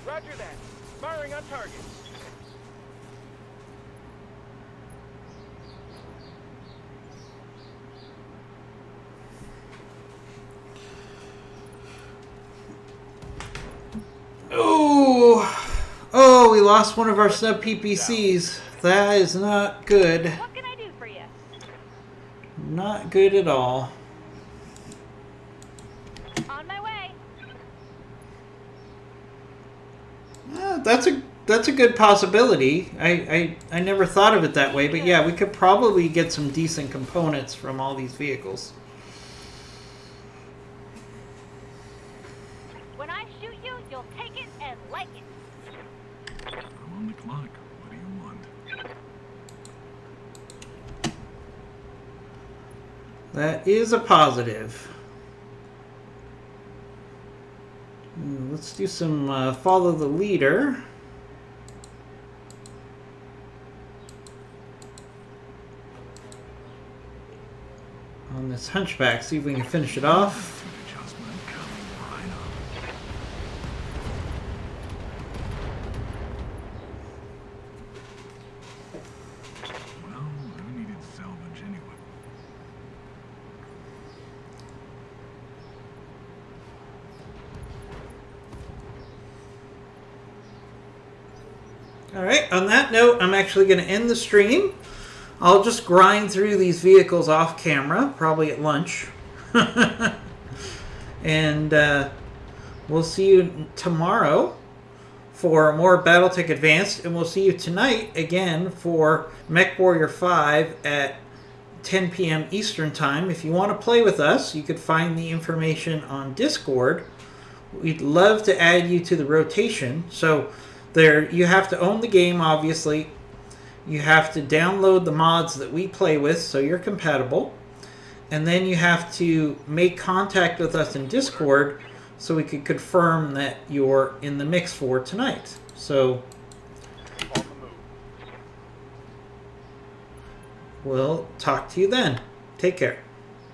Roger that. Firing on target. Oh, we lost one of our sub PPCs. That is not good. What can I do for you? Not good at all. On my way. That's a good possibility. I never thought of it that way, but yeah, we could probably get some decent components from all these vehicles. When I shoot you, you'll take it and like it. I'm on the clock. What do you want? That is a positive. Let's do some follow the leader. On this hunchback, see if we can finish it off. Adjustment coming right up. Well, who needed salvage anyway? Alright, on that note, I'm actually going to end the stream. I'll just grind through these vehicles off camera, probably at lunch. And we'll see you tomorrow for more Battletech Advanced, and we'll see you tonight again for Mech Warrior 5 at 10 p.m. Eastern Time. If you want to play with us, you could find the information on Discord. We'd love to add you to the rotation. So there, you have to own the game, obviously. You have to download the mods that we play with so you're compatible. And then you have to make contact with us in Discord so we could confirm that you're in the mix for tonight. So On the move. we'll talk to you then. Take care.